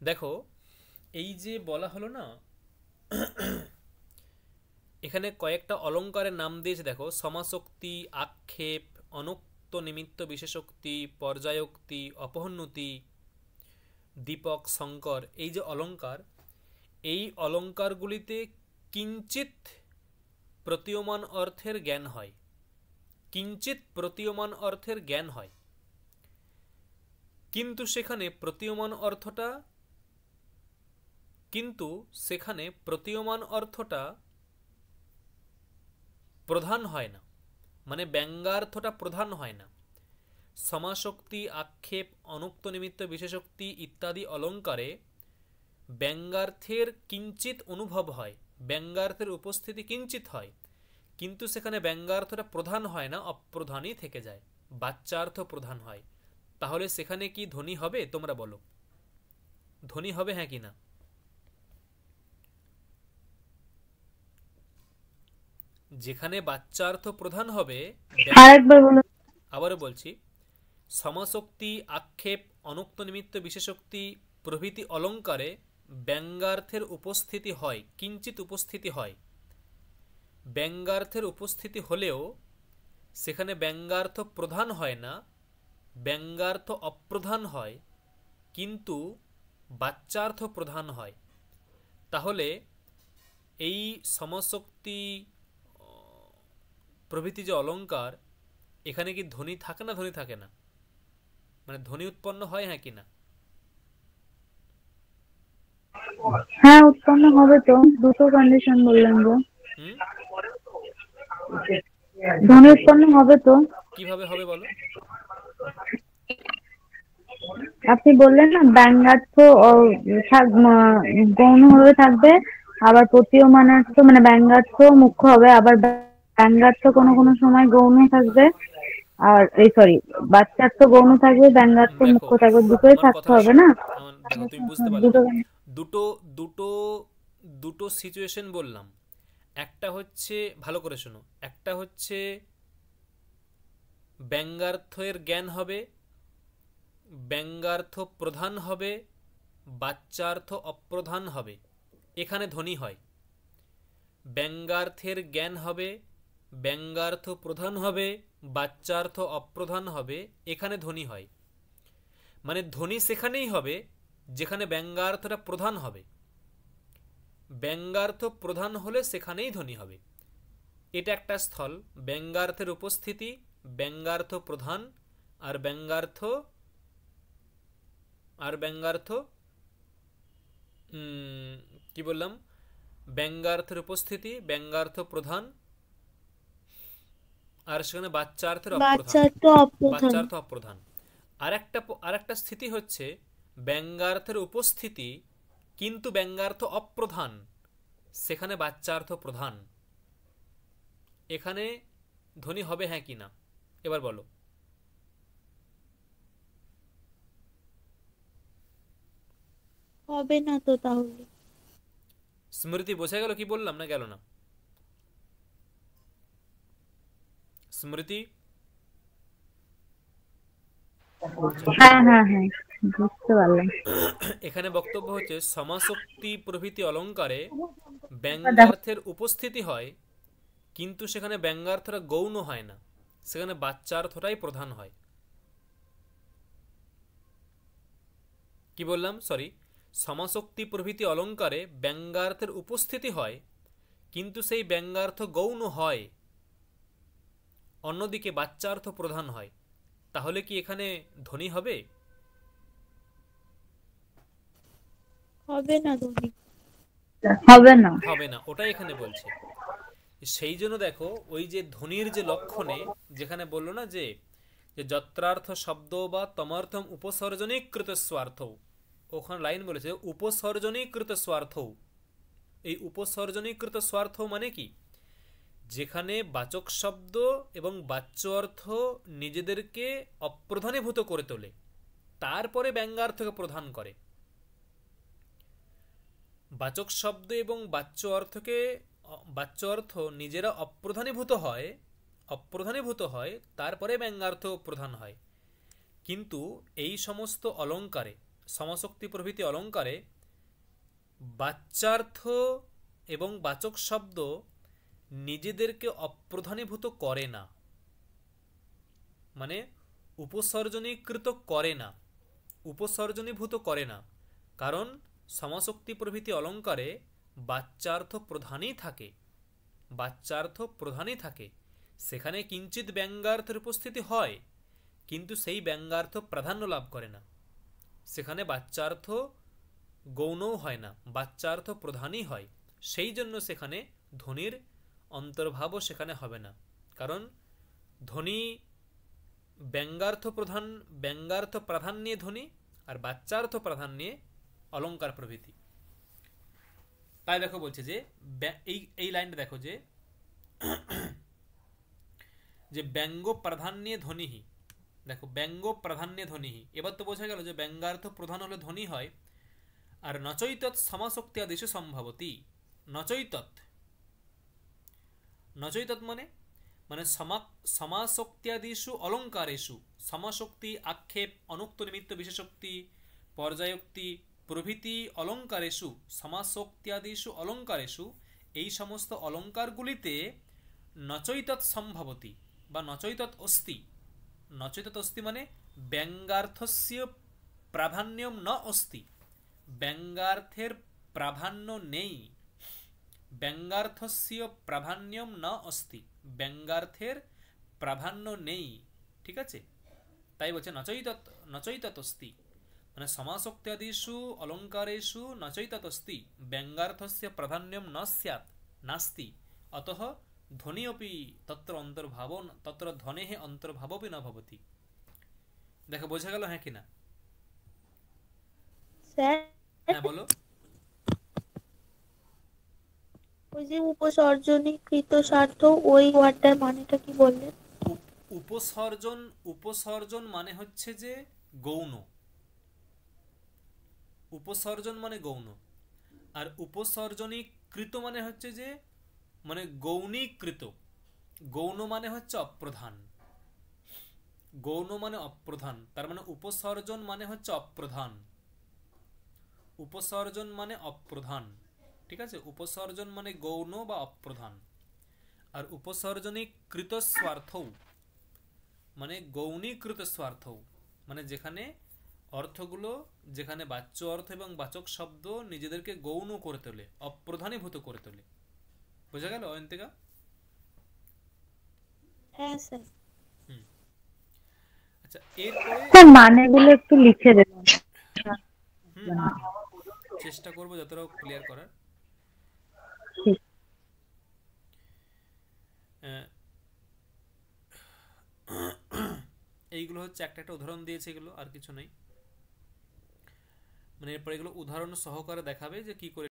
দেখো এই যে বলা হলো না, এখানে কয়েকটা অলঙ্কারের নাম দিয়েছে। দেখো সমাসোক্তি, আক্ষেপ, অনুক্ত নিমিত্ত বিশেষোক্তি, পর্যায়োক্তি, অপহন্নতি, দীপক, শঙ্কর, এই যে অলঙ্কার, এই অলঙ্কারগুলিতে কিঞ্চিত প্রতীয়মান অর্থের জ্ঞান হয়, কিঞ্চিত প্রতীয়মান অর্থের জ্ঞান হয়, কিন্তু সেখানে প্রতীয়মান অর্থটা প্রধান হয় না, মানে ব্যঙ্গার্থটা প্রধান হয় না। সমাসোক্তি, আক্ষেপ, অনুক্ত নিমিত্ত বিশেষোক্তি ইত্যাদি অলঙ্কারে ব্যঙ্গার্থের কিঞ্চিত অনুভব হয়, ব্যঙ্গার্থের উপস্থিতি কিঞ্চিত হয়, কিন্তু সেখানে ব্যঙ্গার্থটা প্রধান হয় না, অপ্রধানই থেকে যায়, বাচ্যার্থ প্রধান হয়। তাহলে সেখানে কি ধ্বনি হবে? তোমরা বলো, ধ্বনি হবে হ্যাঁ কি না? যেখানে বাচ্যার্থ প্রধান হবে, আরেকবার বলো। আবারও বলছি, সমাসোক্তি, আক্ষেপ, অনুক্ত নিমিত্ত বিশেষোক্তি প্রভৃতি অলঙ্কারে ব্যঙ্গার্থের উপস্থিতি হয়, কিঞ্চিত উপস্থিতি হয়। ব্যঙ্গার্থের উপস্থিতি হলেও সেখানে ব্যঙ্গার্থ প্রধান হয় না, ব্যঙ্গার্থ অপ্রধান হয়, কিন্তু বাচ্যার্থ প্রধান হয়। তাহলে এই সমশক্তি প্রভৃতি যে অলঙ্কার, এখানে কি ধ্বনি থাকে না ধ্বনি থাকে না? মানে ধ্বনি উৎপন্ন হয় হ্যাঁ কি না? হ্যাঁ উৎপন্ন হবে তো, দুটো কন্ডিশন বললাম যে ধ্বনি উৎপন্ন হবে তো। কিভাবে হবে বলো? আপনি বললেন না ব্যঙ্গার্থ গৌণ ভাবে থাকবে, আবার প্রতীয়মানার্থ মানে ব্যঙ্গার্থ মুখ্য হবে, আবার ব্যঙ্গার্থ কোনো কোনো সময় গৌণ থাকবে, আর এই সরি বাচ্যার্থ গৌণ থাকবে, ব্যঙ্গার্থ মুখ্য থাকবে, দুটোই থাকতে হবে না? দেখো তুমি বুঝতে পারলে না, দুটো দুটো দুটো সিচুয়েশন বললাম। একটা হচ্ছে, ভালো করে শোনো, একটা হচ্ছে ব্যঙ্গার্থের জ্ঞান হবে, ব্যঙ্গার্থ প্রধান হবে, বাচ্যার্থ অপ্রধান হবে, এখানে ধ্বনি হয়। ব্যঙ্গার্থের জ্ঞান হবে, ব্যঙ্গার্থ প্রধান হবে, বাচ্যার্থ অপ্রধান হবে, এখানে ধ্বনি হয়। মানে ধ্বনি সেখানেই হবে যেখানে ব্যঙ্গার্থটা প্রধান হবে, ব্যঙ্গার্থ প্রধান হলে সেখানেই ধ্বনি হবে। এটা একটা স্থল, ব্যঙ্গার্থের উপস্থিতি, ব্যঙ্গার্থ প্রধান, আর ব্যঙ্গার্থ কি বললাম, ব্যঙ্গার্থের উপস্থিতি, ব্যঙ্গার্থ প্রধান, আর সেখানে বাচ্যার্থের অপ্রধান। আরেকটা স্থিতি হচ্ছে ব্যঙ্গার্থের উপস্থিতি কিন্তু ব্যঙ্গার্থ অপ্রধান, সেখানে বাচ্যার্থ প্রধান, এখানে ধ্বনি হবে হ্যাঁ কি না? এবার বলো। হবে না তো তাহলে? স্মৃতি বোঝা গেল কি বললাম না গেল না? স্মৃতি? হ্যাঁ হ্যাঁ হ্যাঁ বুঝতে পারলাম। এখানে বক্তব্য হচ্ছে সমাসোক্তি প্রভৃতি অলঙ্কারে ব্যঙ্গার্থের উপস্থিতি হয়, কিন্তু সেখানে ব্যঙ্গার্থটা গৌণ হয় না, সেখানে বাচ্যার্থটাই প্রধান হয়। কি বললাম? সরি, সমাসোক্তি প্রভৃতি অলঙ্কারে ব্যঙ্গার্থের উপস্থিতি হয়, কিন্তু সেই ব্যঙ্গার্থ গৌণ হয়, অন্যদিকে বাচ্যার্থ প্রধান হয়। তাহলে কি এখানে ধ্বনি হবে? হবে না ধ্বনি। হবে না। হবে না, ওটাই এখানে বলছে। সেই জন্য দেখো ওই যে ধ্বনির যে লক্ষণে যেখানে বললো না যে যে যত্রার্থ শব্দ বা তমর্থম উপসর্জনীকৃত স্বার্থ, ওখানে লাইন বলেছে উপসর্জনীকৃত স্বার্থ। এই উপসর্জনীকৃত স্বার্থ মানে কি, যেখানে বাচক শব্দ এবং বাচ্য অর্থ নিজেদেরকে অপ্রধানীভূত করে তোলে, তারপরে ব্যঙ্গার্থকে প্রধান করে। বাচক শব্দ এবং বাচ্য অর্থ নিজেরা অপ্রধানীভূত হয় তারপরে ব্যঙ্গার্থ প্রধান হয়। কিন্তু এই সমস্ত অলঙ্কারে, সমাসক্তি প্রভৃতি অলঙ্কারে বাচ্যার্থ এবং বাচক শব্দ নিজেদেরকে অপ্রধানীভূত করে না, মানে উপসর্জনীকৃত করে না, উপসর্জনীভূত করে না। কারণ সমাসক্তি প্রভৃতি অলঙ্কারে বাচ্যার্থ প্রধানই থাকে, সেখানে কিঞ্চিত ব্যঙ্গার্থের উপস্থিতি হয়, কিন্তু সেই ব্যঙ্গার্থ প্রাধান্য লাভ করে না। সেখানে বাচ্যার্থ গৌণও হয় না, বাচ্যার্থ প্রধানই হয়। সেই জন্য সেখানে ধ্বনির অন্তর্ভাবও সেখানে হবে না, কারণ ধ্বনি ব্যঙ্গার্থ প্রাধান নিয়ে ধ্বনি, আর বাচ্যার্থ প্রাধান নিয়ে অলঙ্কার প্রভৃতি। তাই দেখো বলছে যে এই লাইনটা দেখো যে ব্যঙ্গ প্রাধান্যে ধ্বনিহি, দেখো ব্যঙ্গ প্রাধান্যে ধ্বনিহি, এবার তো বোঝা গেল যে ব্যঙ্গার্থ প্রধান হলে ধ্বনি হয়। আর নচৈতৎ সমাসক্তি আদিষু সম্ভবতি, নচৈতৎ মানে সমাসক্ত্যাদিষু অলঙ্কারেষু, সমাসক্তি, আক্ষেপ, অনুক্ত নিমিত্ত বিশেষোক্তি, পর্যায়োক্তি প্রভৃতি অলঙ্কারেষু, সমাসক্ত্যাদিষু অলঙ্কারেষু, এই সমস্ত অলঙ্কারগুলিতে নচৈতৎ সম্ভবতি বা নচৈতৎ অস্তি। নচৈতৎ অস্তি মানে ব্যঙ্গার্থস্য প্রাধান্যম ন অস্তি, ব্যঙ্গার্থের প্রাধান্য নেই। ব্যঙ্গার্থস্য প্রাধান্যম ন অস্তি, ব্যঙ্গার্থের প্রাধান্য নেই, ঠিক আছে। তাই বলছে নচৈতৎ অস্তি, মানে সমাসক্ত্যাদিষু অলঙ্কারেষু নচৈতৎ অস্তি ব্যঙ্গার্থস্য প্রাধান্যম ন স্যাৎ নাস্তি, অতঃ ধ্বনি অপি তত্র অন্তর্ভাব, তত্র ধ্বনেঃ অন্তর্ভাবপি ন ভবতি। দেখো বোঝা গেল হ্যাঁ কিনা? স্যার, হ্যাঁ বলো। ওই যে উপসর্জনীকৃত স্বার্থ, ওই ওয়ার্ডটার মানেটা কি বললেন? উপসর্জন মানে হচ্ছে যে গৌণ, উপসর্জন মানে গৌণ। আর উপসর্জনীকৃত মানে হচ্ছে যে মানে গৌণীকৃত। গৌণ মানে হচ্ছে অপ্রধান, গৌণ মানে অপ্রধান, তার মানে উপসর্জন মানে হচ্ছে অপ্রধান, উপসর্জন মানে অপ্রধান, ঠিক আছে। উপসর্জন মানে গৌণ বা অপ্রধান। আর উপসর্জনীকৃত স্বার্থ মানে গৌণীকৃত স্বার্থ, মানে যেখানে অর্থগুলো, যেখানে বাচ্য অর্থ এবং বাচক শব্দ নিজেদেরকে গৌণ করে তোলে, অপ্রধানীভূত করে তোলে। বোঝা গেল অয়ন্তিকা? হ্যাঁ স্যার। আচ্ছা, এরপরে স্যার মানেগুলো একটু লিখে দেবেন। চেষ্টা করবো যতটা ক্লিয়ার করার। এইগুলো হচ্ছে একটা উদাহরণ দিয়েছে, এগুলো আর কিছু নেই। মানে এরপর এগুলো উদাহরণ সহকারে দেখাবে যে কি করে